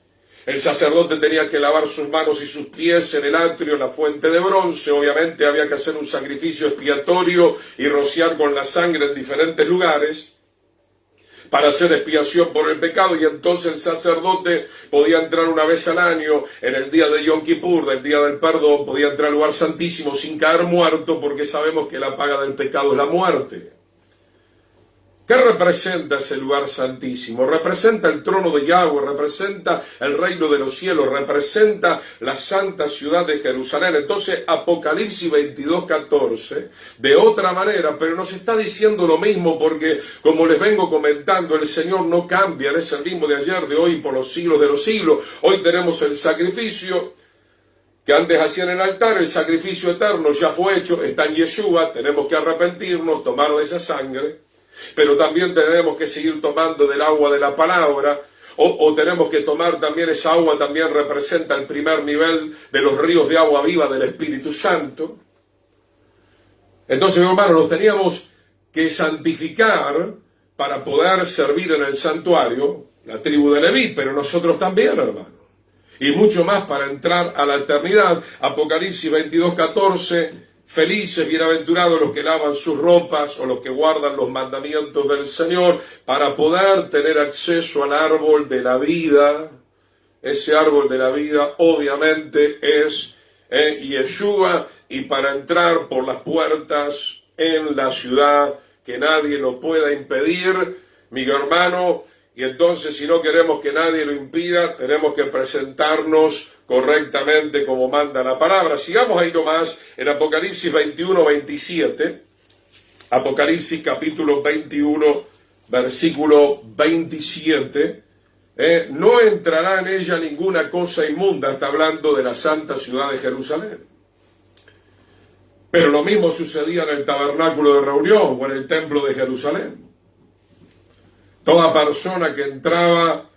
el sacerdote tenía que lavar sus manos y sus pies en el atrio, en la fuente de bronce. Obviamente había que hacer un sacrificio expiatorio y rociar con la sangre en diferentes lugares para hacer expiación por el pecado, y entonces el sacerdote podía entrar una vez al año, en el día de Yom Kippur, del día del perdón, podía entrar al lugar santísimo sin caer muerto, porque sabemos que la paga del pecado es la muerte. ¿Qué representa ese lugar santísimo? Representa el trono de Yahweh, representa el reino de los cielos, representa la santa ciudad de Jerusalén. Entonces Apocalipsis 22:14, de otra manera, pero nos está diciendo lo mismo, porque como les vengo comentando, el Señor no cambia, es el mismo de ayer, de hoy, por los siglos de los siglos. Hoy tenemos el sacrificio que antes hacían en el altar, el sacrificio eterno ya fue hecho, está en Yeshua, tenemos que arrepentirnos, tomar de esa sangre. Pero también tenemos que seguir tomando del agua de la palabra, o tenemos que tomar también esa agua, también representa el primer nivel de los ríos de agua viva del Espíritu Santo. Entonces, hermanos, nos teníamos que santificar para poder servir en el santuario, la tribu de Leví, pero nosotros también, hermano. Y mucho más para entrar a la eternidad. Apocalipsis 22:14. Felices, bienaventurados los que lavan sus ropas o los que guardan los mandamientos del Señor para poder tener acceso al árbol de la vida. Ese árbol de la vida obviamente es Yeshua, y para entrar por las puertas en la ciudad que nadie lo pueda impedir, mi hermano. Y entonces, si no queremos que nadie lo impida, tenemos que presentarnos correctamente como manda la palabra. Sigamos ahí nomás en Apocalipsis 21:27. Apocalipsis capítulo 21, versículo 27. No entrará en ella ninguna cosa inmunda. Está hablando de la santa ciudad de Jerusalén. Pero lo mismo sucedía en el tabernáculo de reunión o en el templo de Jerusalén. Toda persona que entraba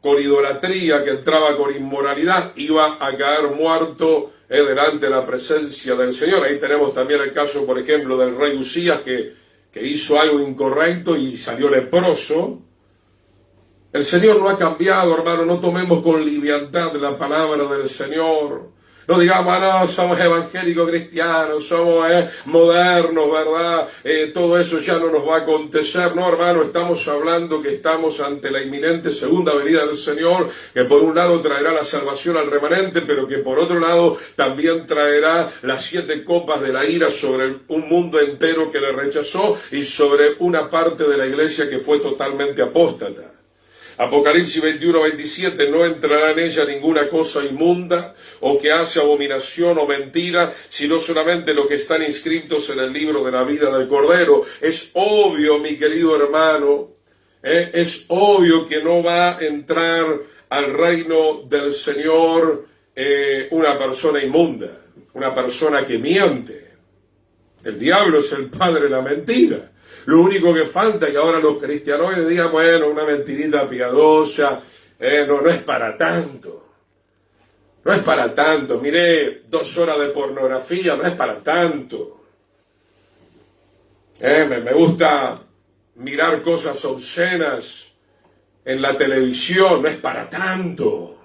con idolatría, que entraba con inmoralidad, iba a caer muerto delante de la presencia del Señor. Ahí tenemos también el caso, por ejemplo, del rey Usías, que hizo algo incorrecto y salió leproso. El Señor no ha cambiado, hermano. No tomemos con liviandad la palabra del Señor. No digamos, no, somos evangélicos cristianos, somos modernos, ¿verdad? Todo eso ya no nos va a acontecer. No, hermano, estamos hablando que estamos ante la inminente segunda venida del Señor, que por un lado traerá la salvación al remanente, pero que por otro lado también traerá las 7 copas de la ira sobre un mundo entero que le rechazó y sobre una parte de la iglesia que fue totalmente apóstata. Apocalipsis 21:27, no entrará en ella ninguna cosa inmunda o que hace abominación o mentira, sino solamente los que están inscritos en el libro de la vida del Cordero. Es obvio, mi querido hermano, es obvio que no va a entrar al reino del Señor una persona inmunda, una persona que miente. El diablo es el padre de la mentira. Lo único que falta es que ahora los cristianos digan, bueno, una mentirita piadosa, no es para tanto. No es para tanto. Mire, 2 horas de pornografía, no es para tanto. Me gusta mirar cosas obscenas en la televisión, no es para tanto.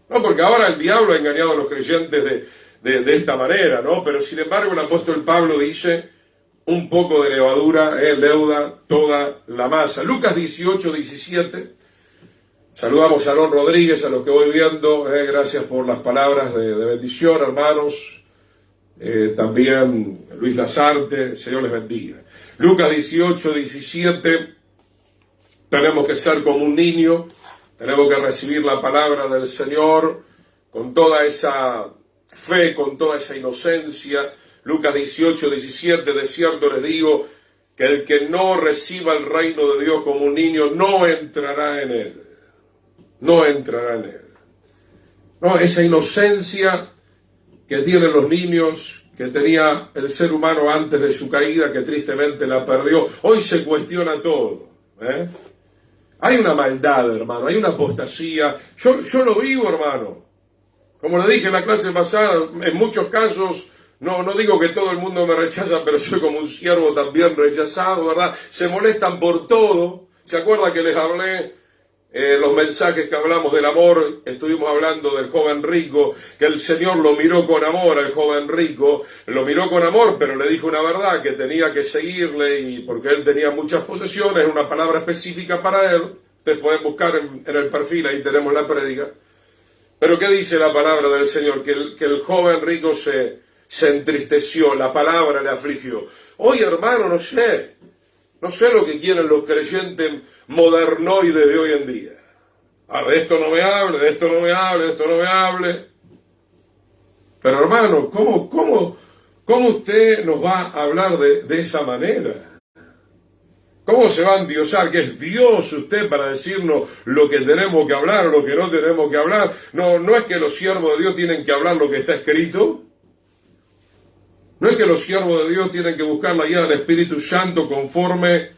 No, porque ahora el diablo ha engañado a los creyentes de esta manera, ¿no? Pero sin embargo el apóstol Pablo dice, un poco de levadura leuda toda la masa. Lucas 18:17. Saludamos a Aaron Rodríguez, a los que voy viendo. Gracias por las palabras de bendición, hermanos. También Luis Lazarte, Señor les bendiga. Lucas 18:17. Tenemos que ser como un niño. Tenemos que recibir la palabra del Señor con toda esa fe, con toda esa inocencia. Lucas 18:17, de cierto les digo que el que no reciba el reino de Dios como un niño no entrará en él. No entrará en él. No, esa inocencia que tienen los niños, que tenía el ser humano antes de su caída, que tristemente la perdió, hoy se cuestiona todo. Hay una maldad, hermano, hay una apostasía. Yo lo vivo, hermano. Como le dije en la clase pasada, en muchos casos, no digo que todo el mundo me rechaza, pero soy como un siervo también rechazado, ¿verdad? Se molestan por todo. ¿Se acuerda que les hablé los mensajes que hablamos del amor? Estuvimos hablando del joven rico, que el Señor lo miró con amor al joven rico, lo miró con amor, pero le dijo una verdad, que tenía que seguirle, y porque él tenía muchas posesiones, una palabra específica para él. Ustedes pueden buscar en el perfil, ahí tenemos la prédica. Pero ¿qué dice la palabra del Señor? Que el joven rico se entristeció, la palabra le afligió. Hoy, hermano, no sé lo que quieren los creyentes modernoides de hoy en día. De esto no me hable, de esto no me hable, de esto no me hable. Pero hermano, ¿cómo usted nos va a hablar de esa manera? ¿Cómo se va a endiosar? ¿Que es Dios usted para decirnos lo que tenemos que hablar o lo que no tenemos que hablar? No es que los siervos de Dios tienen que hablar lo que está escrito. No es que los siervos de Dios tienen que buscar la guía del Espíritu Santo conforme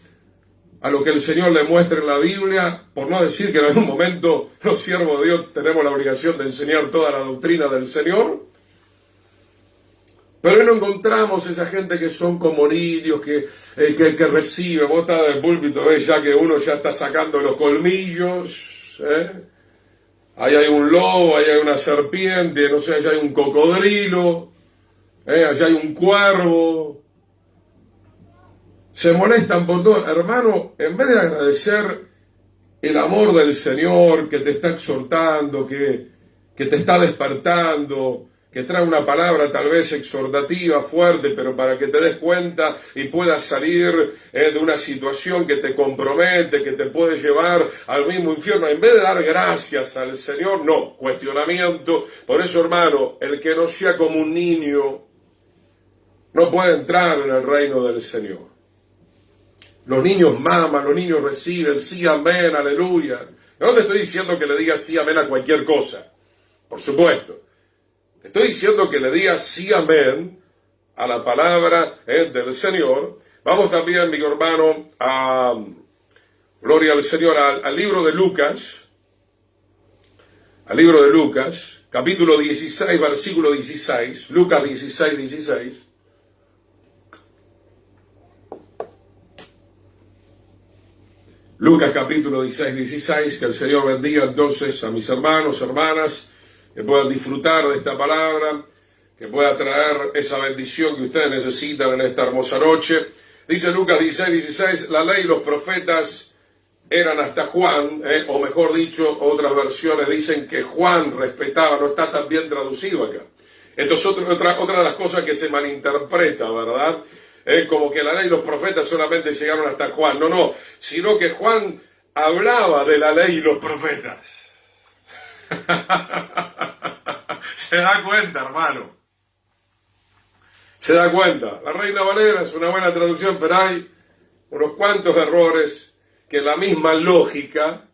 a lo que el Señor le muestra en la Biblia, por no decir que en algún momento los siervos de Dios tenemos la obligación de enseñar toda la doctrina del Señor. Pero hoy no encontramos esa gente que son como niños, que reciben. Vos estás del púlpito, ves ya que uno ya está sacando los colmillos, ahí hay un lobo, ahí hay una serpiente, no sé, allá hay un cocodrilo, allá hay un cuervo. Se molestan por todo. Hermano, en vez de agradecer el amor del Señor que te está exhortando, que te está despertando, que trae una palabra tal vez exhortativa, fuerte, pero para que te des cuenta y puedas salir de una situación que te compromete, que te puede llevar al mismo infierno. En vez de dar gracias al Señor, no, cuestionamiento. Por eso, hermano, el que no sea como un niño no puede entrar en el reino del Señor. Los niños maman, los niños reciben, sí, amén, aleluya. Yo no te estoy diciendo que le digas sí, amén a cualquier cosa, por supuesto. Te estoy diciendo que le digas sí, amén a la palabra del Señor. Vamos también, mi hermano, a gloria al Señor, al libro de Lucas. Al libro de Lucas, capítulo 16, versículo 16. Lucas 16, 16. Lucas capítulo 16, que el Señor bendiga entonces a mis hermanos, hermanas, que puedan disfrutar de esta palabra, que pueda traer esa bendición que ustedes necesitan en esta hermosa noche. Dice Lucas 16, la ley y los profetas eran hasta Juan, o mejor dicho, otras versiones dicen que Juan respetaba, no está tan bien traducido acá. Esto es otra de las cosas que se malinterpreta, ¿verdad? Como que la ley y los profetas solamente llegaron hasta Juan. No, sino que Juan hablaba de la ley y los profetas. ¿Se da cuenta, hermano? ¿Se da cuenta? La Reina Valera es una buena traducción, pero hay unos cuantos errores que la misma lógica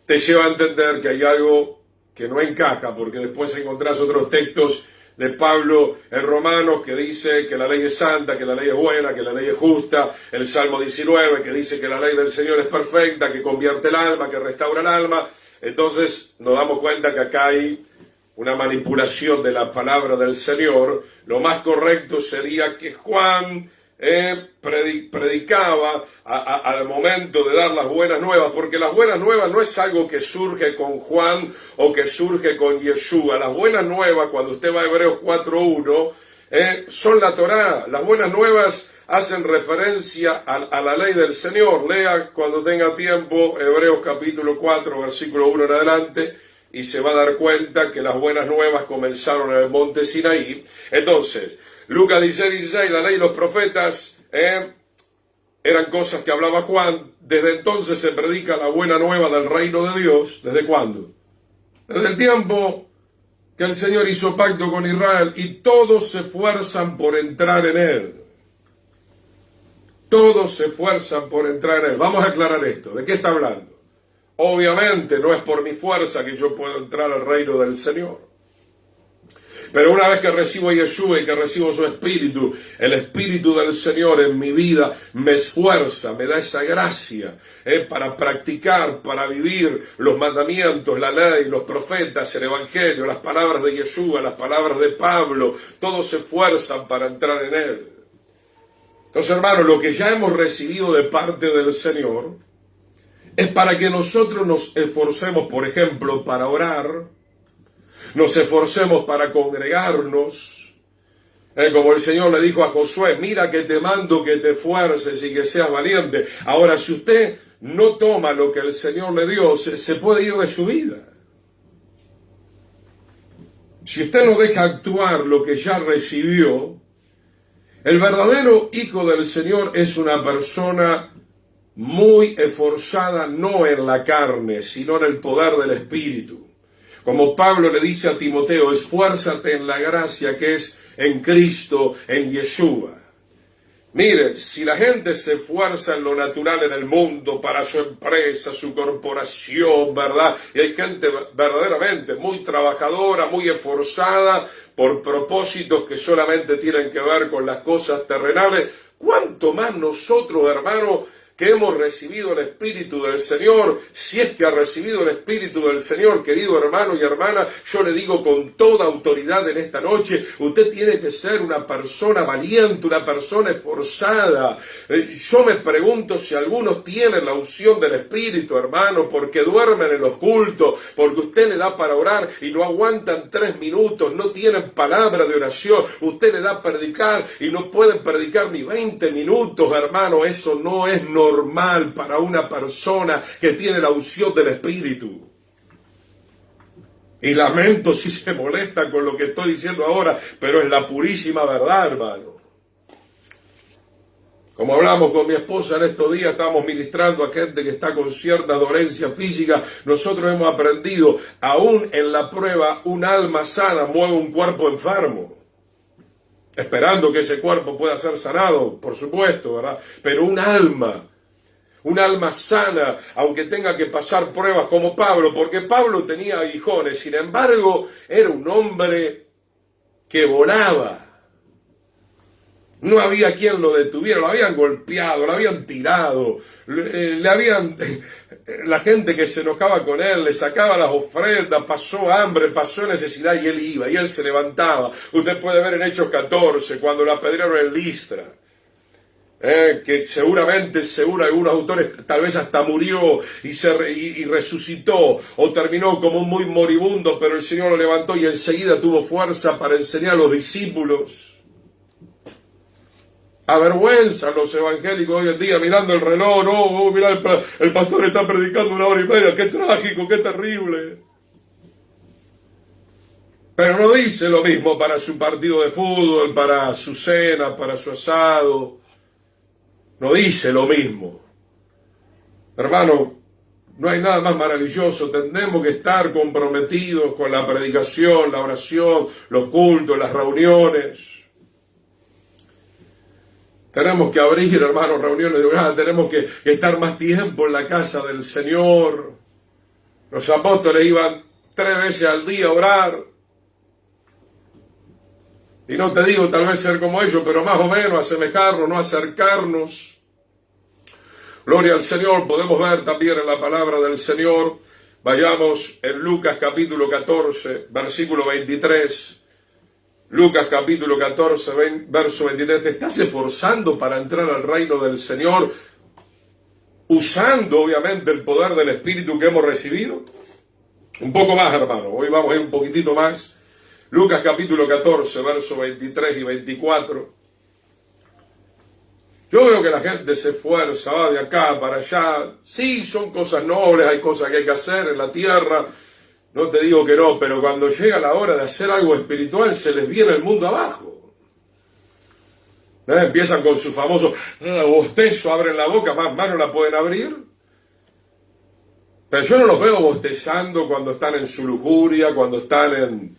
te lleva a entender que hay algo que no encaja, porque después encontrás otros textos de Pablo en Romanos que dice que la ley es santa, que la ley es buena, que la ley es justa, el Salmo 19 que dice que la ley del Señor es perfecta, que convierte el alma, que restaura el alma. Entonces nos damos cuenta que acá hay una manipulación de la palabra del Señor. Lo más correcto sería que Juan predicaba al momento de dar las buenas nuevas, porque las buenas nuevas no es algo que surge con Juan o que surge con Yeshua. Las buenas nuevas, cuando usted va a Hebreos 4.1, son la Torá. Las buenas nuevas hacen referencia a la ley del Señor. Lea cuando tenga tiempo Hebreos capítulo 4, versículo 1 en adelante, y se va a dar cuenta que las buenas nuevas comenzaron en el monte Sinaí. Entonces, Lucas 16, la ley y los profetas eran cosas que hablaba Juan. Desde entonces se predica la buena nueva del reino de Dios. ¿Desde cuándo? Desde el tiempo que el Señor hizo pacto con Israel y todos se esfuerzan por entrar en él. Todos se esfuerzan por entrar en él. Vamos a aclarar esto. ¿De qué está hablando? Obviamente no es por mi fuerza que yo puedo entrar al reino del Señor. Pero una vez que recibo a Yeshua y que recibo su Espíritu, el Espíritu del Señor en mi vida me esfuerza, me da esa gracia para practicar, para vivir los mandamientos, la ley, los profetas, el Evangelio, las palabras de Yeshua, las palabras de Pablo. Todos se esfuerzan para entrar en él. Entonces, hermanos, lo que ya hemos recibido de parte del Señor es para que nosotros nos esforcemos, por ejemplo, para orar, nos esforcemos para congregarnos, como el Señor le dijo a Josué: mira que te mando que te esfuerces y que seas valiente. Ahora, si usted no toma lo que el Señor le dio, se puede ir de su vida. Si usted no deja actuar lo que ya recibió, el verdadero hijo del Señor es una persona muy esforzada, no en la carne, sino en el poder del Espíritu. Como Pablo le dice a Timoteo: esfuérzate en la gracia que es en Cristo, en Yeshua. Mire, si la gente se esfuerza en lo natural en el mundo, para su empresa, su corporación, ¿verdad? Y hay gente verdaderamente muy trabajadora, muy esforzada por propósitos que solamente tienen que ver con las cosas terrenales. ¿Cuánto más nosotros, hermano, que hemos recibido el Espíritu del Señor? Si es que ha recibido el Espíritu del Señor, querido hermano y hermana, yo le digo con toda autoridad en esta noche: usted tiene que ser una persona valiente, una persona esforzada. Yo me pregunto si algunos tienen la unción del Espíritu, hermano, porque duermen en los cultos, porque usted le da para orar y no aguantan 3 minutos, no tienen palabra de oración. Usted le da a predicar y no pueden predicar ni 20 minutos, hermano. Eso no es normal para una persona que tiene la unción del Espíritu. Y lamento si se molesta con lo que estoy diciendo ahora, pero es la purísima verdad, hermano. Como hablamos con mi esposa en estos días, estamos ministrando a gente que está con cierta dolencia física. Nosotros hemos aprendido, aún en la prueba, un alma sana mueve un cuerpo enfermo, esperando que ese cuerpo pueda ser sanado, por supuesto, ¿verdad? Pero un alma sana, aunque tenga que pasar pruebas, como Pablo, porque Pablo tenía aguijones, sin embargo, era un hombre que volaba. No había quien lo detuviera, lo habían golpeado, lo habían tirado, la gente que se enojaba con él, le sacaba las ofrendas, pasó hambre, pasó necesidad, y él iba, y él se levantaba. Usted puede ver en Hechos 14, cuando lo apedrearon en Listra. que seguramente, según algunos autores, tal vez hasta murió y resucitó, o terminó como muy moribundo, pero el Señor lo levantó y enseguida tuvo fuerza para enseñar a los discípulos. Avergüenza los evangélicos hoy en día mirando el reloj, no, mira, el pastor está predicando 1 hora y media, qué trágico, qué terrible. Pero no dice lo mismo para su partido de fútbol, para su cena, para su asado. No dice lo mismo. Hermano, no hay nada más maravilloso. Tenemos que estar comprometidos con la predicación, la oración, los cultos, las reuniones. Tenemos que abrir, hermanos, reuniones de oración. Tenemos que estar más tiempo en la casa del Señor. Los apóstoles iban 3 veces al día a orar. Y no te digo tal vez ser como ellos, pero más o menos asemejarnos, no acercarnos. Gloria al Señor, podemos ver también en la palabra del Señor. Vayamos en Lucas capítulo 14, versículo 23. Lucas capítulo 14, verso 23. ¿Te estás esforzando para entrar al reino del Señor usando obviamente el poder del Espíritu que hemos recibido? Un poco más, hermano. Hoy vamos a ir un poquitito más. Lucas capítulo 14, verso 23 y 24. Yo veo que la gente se esfuerza, va de acá para allá. Sí, son cosas nobles, hay cosas que hay que hacer en la tierra. No te digo que no, pero cuando llega la hora de hacer algo espiritual, se les viene el mundo abajo. Empiezan con su famoso bostezo, abren la boca, más no la pueden abrir. Pero yo no los veo bostezando cuando están en su lujuria, cuando están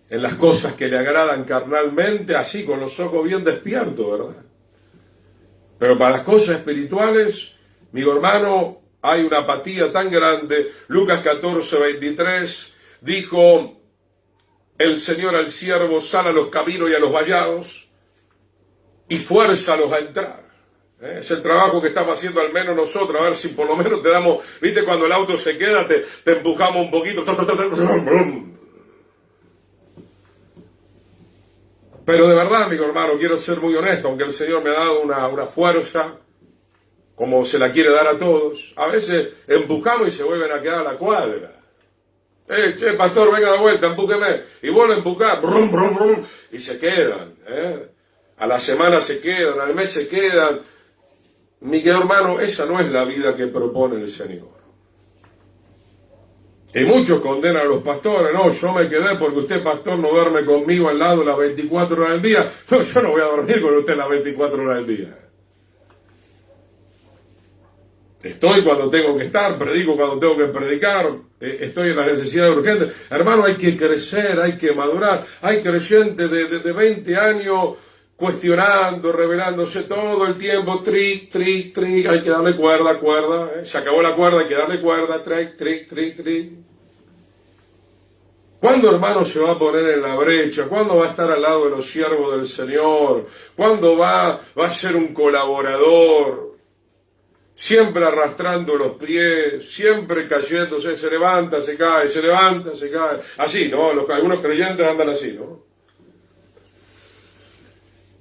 en las cosas que le agradan carnalmente, así con los ojos bien despiertos, ¿verdad? Pero para las cosas espirituales, mi hermano, hay una apatía tan grande. Lucas 14, 23, dijo el Señor al siervo: sal a los caminos y a los vallados y fuérzalos a entrar. Es el trabajo que estamos haciendo al menos nosotros, a ver si por lo menos te damos, viste, cuando el auto se queda, te empujamos un poquito. Pero de verdad, mi hermano, quiero ser muy honesto, aunque el Señor me ha dado una fuerza, como se la quiere dar a todos, a veces empujamos y se vuelven a quedar a la cuadra. Che, pastor, venga de vuelta, empújeme. Y vuelve a empujar, brum, brum, brum, y se quedan. A la semana se quedan, al mes se quedan. Mi querido hermano, esa no es la vida que propone el Señor. Y muchos condenan a los pastores: no, yo me quedé porque usted, pastor, no duerme conmigo al lado las 24 horas del día. No, yo no voy a dormir con usted las 24 horas del día. Estoy cuando tengo que estar, predico cuando tengo que predicar, estoy en las necesidades urgentes. Hermano, hay que crecer, hay que madurar. Hay creyentes de 20 años cuestionando, revelándose todo el tiempo, tric, tric, tric, hay que darle cuerda, se acabó la cuerda, hay que darle cuerda, tric, tric, tric, tric. ¿Cuándo, hermano, se va a poner en la brecha? ¿Cuándo va a estar al lado de los siervos del Señor? ¿Cuándo va a ser un colaborador? Siempre arrastrando los pies, siempre cayéndose, se levanta, se cae, se levanta, se cae. Así, ¿no? Algunos creyentes andan así, ¿no?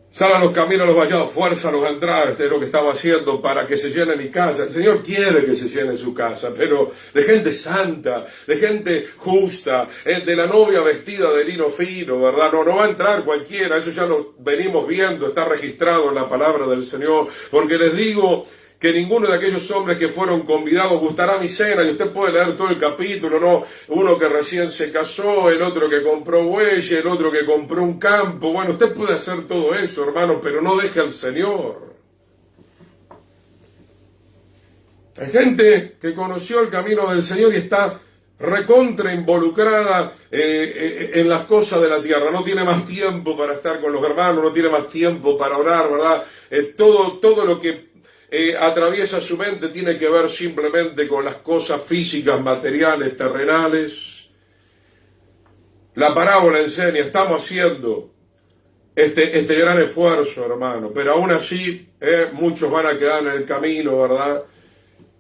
Sal a los caminos, a los vallados, fuérzalos a entrar. Este es lo que estaba haciendo para que se llene mi casa. El Señor quiere que se llene su casa, pero de gente santa, de gente justa, de la novia vestida de lino fino, ¿verdad? No va a entrar cualquiera, eso ya lo venimos viendo, está registrado en la palabra del Señor. Porque les digo que ninguno de aquellos hombres que fueron convidados gustará mi cena, y usted puede leer todo el capítulo, ¿no? Uno que recién se casó, el otro que compró bueyes, el otro que compró un campo. Bueno, usted puede hacer todo eso, hermano, pero no deje al Señor. Hay gente que conoció el camino del Señor y está recontra involucrada en las cosas de la tierra. No tiene más tiempo para estar con los hermanos, no tiene más tiempo para orar, ¿verdad? Todo lo que atraviesa su mente tiene que ver simplemente con las cosas físicas, materiales, terrenales. La parábola enseña, estamos haciendo este gran esfuerzo, hermano, pero aún así muchos van a quedar en el camino, ¿verdad?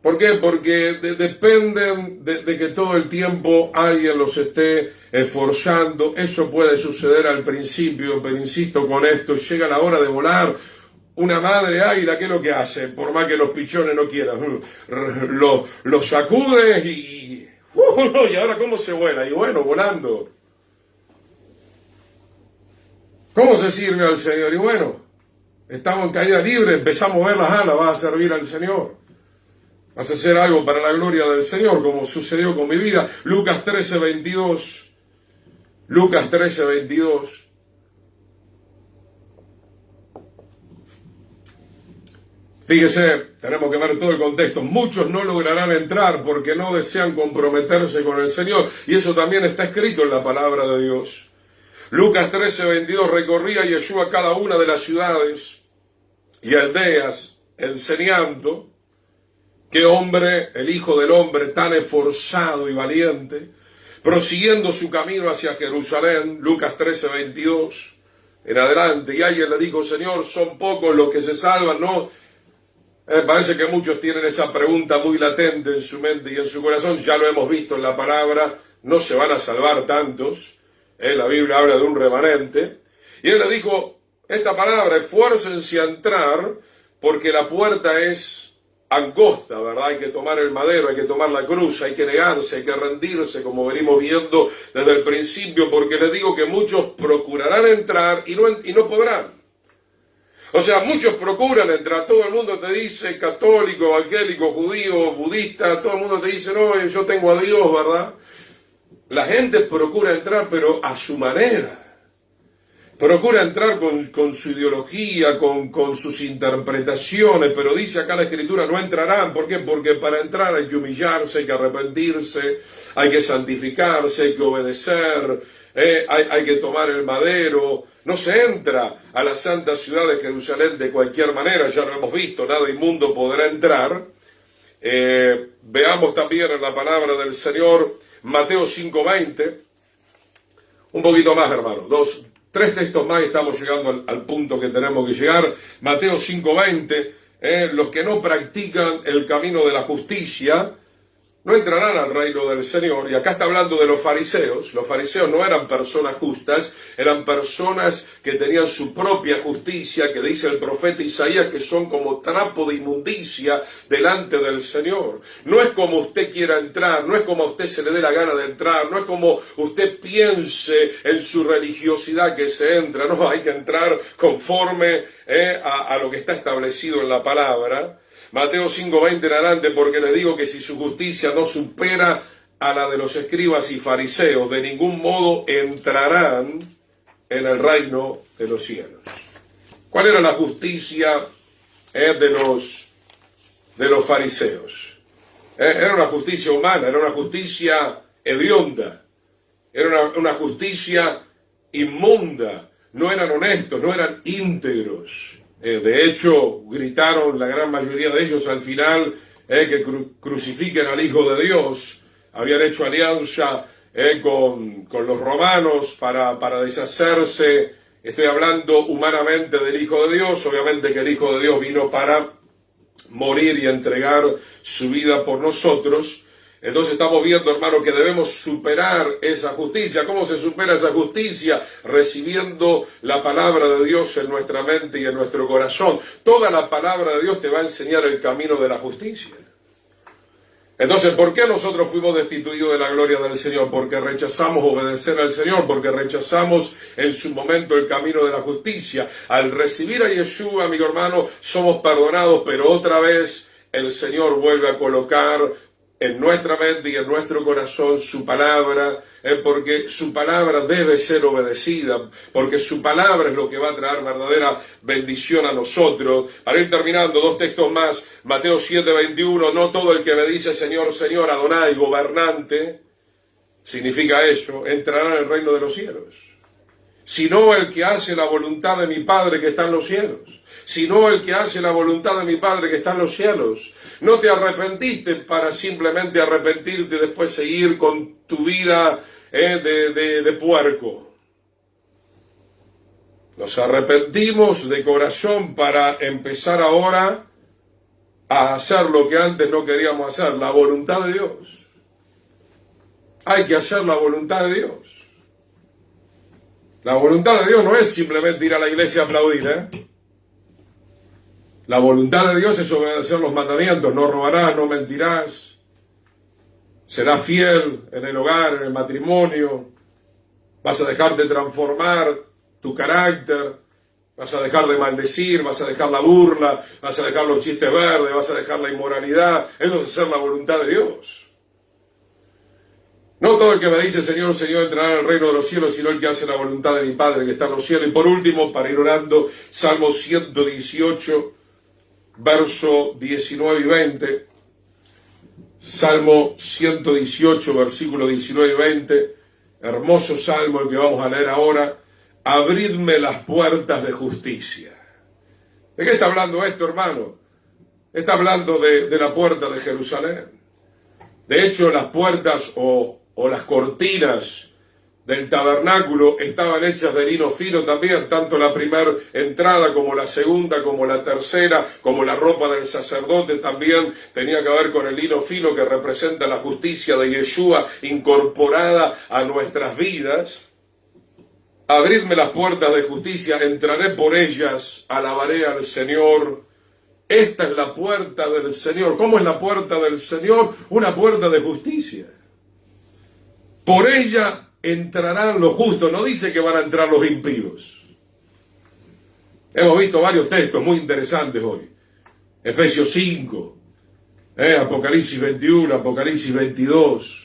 ¿Por qué? Porque dependen de que todo el tiempo alguien los esté esforzando. Eso puede suceder al principio, pero insisto con esto, llega la hora de volar. una madre águila, ¿qué es lo que hace? Por más que los pichones no quieran, los sacude y ahora ¿cómo se vuela? Y bueno, volando. ¿Cómo se sirve al Señor? Y bueno, estamos en caída libre, empezamos a ver las alas, vas a servir al Señor. Vas a hacer algo para la gloria del Señor, como sucedió con mi vida. Lucas 13:22. Lucas 13:22. Fíjese, tenemos que ver todo el contexto. Muchos no lograrán entrar porque no desean comprometerse con el Señor. Y eso también está escrito en la palabra de Dios. Lucas 13:22, recorría Yeshua cada una de las ciudades y aldeas, enseñando. Qué hombre, el Hijo del Hombre, tan esforzado y valiente, prosiguiendo su camino hacia Jerusalén. Lucas 13:22 en adelante. Y alguien le dijo: Señor, son pocos los que se salvan, ¿no? Parece que muchos tienen esa pregunta muy latente en su mente y en su corazón. Ya lo hemos visto en la palabra, no se van a salvar tantos. La Biblia habla de un remanente. Y él le dijo esta palabra: esfuércense a entrar, porque la puerta es angosta, ¿verdad? Hay que tomar el madero, hay que tomar la cruz, hay que negarse, hay que rendirse, como venimos viendo desde el principio, porque les digo que muchos procurarán entrar y no podrán. O sea, muchos procuran entrar, todo el mundo te dice, católico, evangélico, judío, budista, todo el mundo te dice, no, yo tengo a Dios, ¿verdad? La gente procura entrar, pero a su manera. Procura entrar con su ideología, con sus interpretaciones, pero dice acá la Escritura, no entrarán. ¿Por qué? Porque para entrar hay que humillarse, hay que arrepentirse, hay que santificarse, hay que obedecer, hay que tomar el madero. No se entra a la santa ciudad de Jerusalén de cualquier manera, ya lo hemos visto, nada inmundo podrá entrar. Veamos también en la palabra del Señor, Mateo 5:20, un poquito más, hermanos, 3 textos más y estamos llegando al punto que tenemos que llegar. Mateo 5:20, los que no practican el camino de la justicia no entrarán al reino del Señor. Y acá está hablando de los fariseos. Los fariseos no eran personas justas, eran personas que tenían su propia justicia, que dice el profeta Isaías que son como trapo de inmundicia delante del Señor. No es como usted quiera entrar, no es como a usted se le dé la gana de entrar, no es como usted piense en su religiosidad que se entra, no, hay que entrar conforme a lo que está establecido en la palabra. Mateo 5:20 en adelante, porque les digo que si su justicia no supera a la de los escribas y fariseos, de ningún modo entrarán en el reino de los cielos. ¿Cuál era la justicia de los fariseos? Era una justicia humana, era una justicia hedionda, era una justicia inmunda, no eran honestos, no eran íntegros. De hecho, gritaron la gran mayoría de ellos al final que crucifiquen al Hijo de Dios. Habían hecho alianza con los romanos para deshacerse. Estoy hablando humanamente del Hijo de Dios. Obviamente que el Hijo de Dios vino para morir y entregar su vida por nosotros. Entonces estamos viendo, hermano, que debemos superar esa justicia. ¿Cómo se supera esa justicia? Recibiendo la palabra de Dios en nuestra mente y en nuestro corazón. Toda la palabra de Dios te va a enseñar el camino de la justicia. Entonces, ¿por qué nosotros fuimos destituidos de la gloria del Señor? Porque rechazamos obedecer al Señor, porque rechazamos en su momento el camino de la justicia. Al recibir a Yeshua, amigo hermano, somos perdonados, pero otra vez el Señor vuelve a colocar en nuestra mente y en nuestro corazón su palabra, porque su palabra debe ser obedecida, porque su palabra es lo que va a traer verdadera bendición a nosotros. Para ir terminando, 2 textos más, Mateo 7:21, no todo el que me dice Señor, Señor, Adonai, gobernante, significa eso, entrará en el reino de los cielos, sino el que hace la voluntad de mi Padre que está en los cielos, sino el que hace la voluntad de mi Padre que está en los cielos. No te arrepentiste para simplemente arrepentirte y después seguir con tu vida de puerco. Nos arrepentimos de corazón para empezar ahora a hacer lo que antes no queríamos hacer, la voluntad de Dios. Hay que hacer la voluntad de Dios. La voluntad de Dios no es simplemente ir a la iglesia a aplaudir, La voluntad de Dios es obedecer los mandamientos. No robarás, no mentirás. Serás fiel en el hogar, en el matrimonio. Vas a dejar de transformar tu carácter. Vas a dejar de maldecir, vas a dejar la burla, vas a dejar los chistes verdes, vas a dejar la inmoralidad. Eso es hacer la voluntad de Dios. No todo el que me dice Señor, Señor entrará al reino de los cielos, sino el que hace la voluntad de mi Padre que está en los cielos. Y por último, para ir orando, Salmo 118, verso 19 y 20. Salmo 118, versículo 19 y 20. Hermoso salmo el que vamos a leer ahora. Abridme las puertas de justicia. ¿De qué está hablando esto, hermano? Está hablando de la puerta de Jerusalén. De hecho, las puertas o las cortinas del tabernáculo estaban hechas de lino fino también, tanto la primera entrada como la segunda, como la tercera, como la ropa del sacerdote también tenía que ver con el lino fino que representa la justicia de Yeshua incorporada a nuestras vidas. Abridme las puertas de justicia, entraré por ellas, alabaré al Señor. Esta es la puerta del Señor. ¿Cómo es la puerta del Señor? Una puerta de justicia. Por ella entrarán los justos. No dice que van a entrar los impíos. Hemos visto varios textos muy interesantes hoy. Efesios 5, Apocalipsis 21, Apocalipsis 22.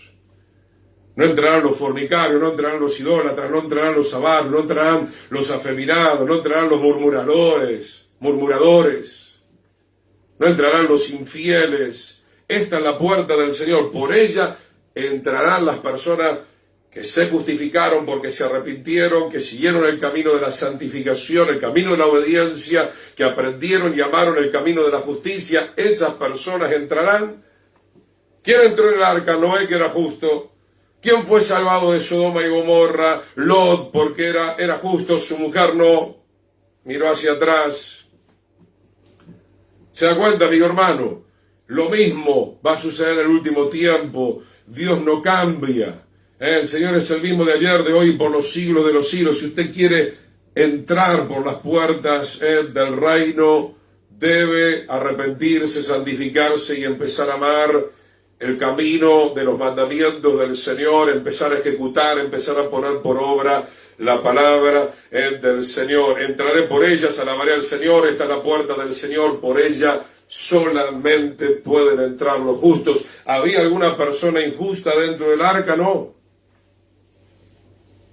No entrarán los fornicarios, no entrarán los idólatras, no entrarán los avaros, no entrarán los afeminados, no entrarán los murmuradores, no entrarán los infieles. Esta es la puerta del Señor. Por ella entrarán las personas que se justificaron porque se arrepintieron, que siguieron el camino de la santificación, el camino de la obediencia, que aprendieron y amaron el camino de la justicia. Esas personas entrarán. ¿Quién entró en el arca? Noé, que era justo. ¿Quién fue salvado de Sodoma y Gomorra? Lot, porque era justo, su mujer no. Miró hacia atrás. ¿Se da cuenta, amigo hermano? Lo mismo va a suceder en el último tiempo. Dios no cambia. El Señor es el mismo de ayer, de hoy, por los siglos de los siglos. Si usted quiere entrar por las puertas del reino, debe arrepentirse, santificarse y empezar a amar el camino de los mandamientos del Señor, empezar a ejecutar, empezar a poner por obra la palabra del Señor. Entraré por ellas, alabaré al Señor. Esta es la puerta del Señor, por ella solamente pueden entrar los justos. ¿Había alguna persona injusta dentro del arca? No.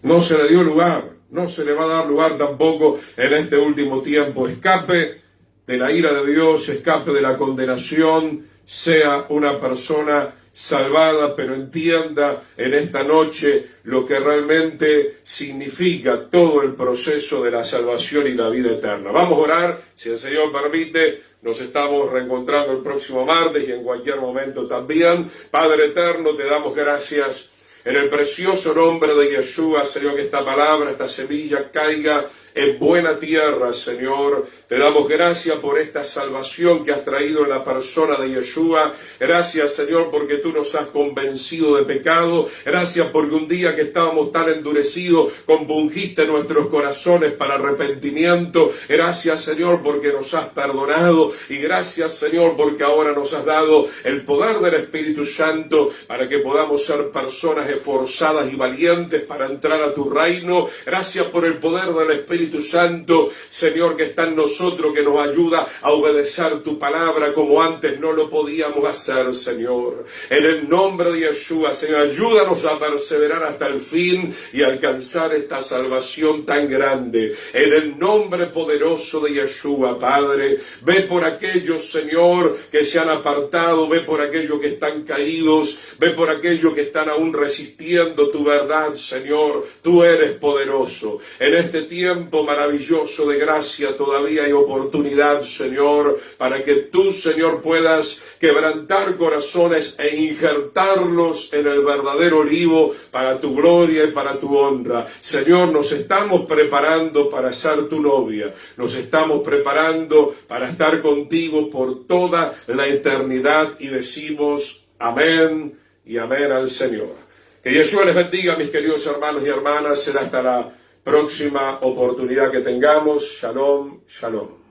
No se le dio lugar, no se le va a dar lugar tampoco en este último tiempo. Escape de la ira de Dios, escape de la condenación, sea una persona salvada, pero entienda en esta noche lo que realmente significa todo el proceso de la salvación y la vida eterna. Vamos a orar, si el Señor permite. Nos estamos reencontrando el próximo martes y en cualquier momento también. Padre eterno, te damos gracias en el precioso nombre de Yeshua, Señor, que esta palabra, esta semilla caiga en buena tierra, Señor. Te damos gracias por esta salvación que has traído en la persona de Yeshua. Gracias, Señor, porque tú nos has convencido de pecado. Gracias porque un día que estábamos tan endurecidos, compungiste nuestros corazones para arrepentimiento. Gracias, Señor, porque nos has perdonado. Y gracias, Señor, porque ahora nos has dado el poder del Espíritu Santo para que podamos ser personas esforzadas y valientes para entrar a tu reino. Gracias por el poder del Espíritu Santo, Señor, que está en nosotros, que nos ayuda a obedecer tu palabra como antes no lo podíamos hacer, Señor. En el nombre de Yeshua, Señor, ayúdanos a perseverar hasta el fin y alcanzar esta salvación tan grande. En el nombre poderoso de Yeshua, Padre, ve por aquellos, Señor, que se han apartado, ve por aquellos que están caídos, ve por aquellos que están aún resistiendo tu verdad, Señor. Tú eres poderoso. En este tiempo maravilloso de gracia todavía hay oportunidad, Señor, para que tú, Señor, puedas quebrantar corazones e injertarlos en el verdadero olivo para tu gloria y para tu honra. Señor, nos estamos preparando para ser tu novia, nos estamos preparando para estar contigo por toda la eternidad y decimos amén y amén al Señor. Que Yeshua les bendiga, mis queridos hermanos y hermanas. Será hasta la próxima oportunidad que tengamos. Shalom, shalom.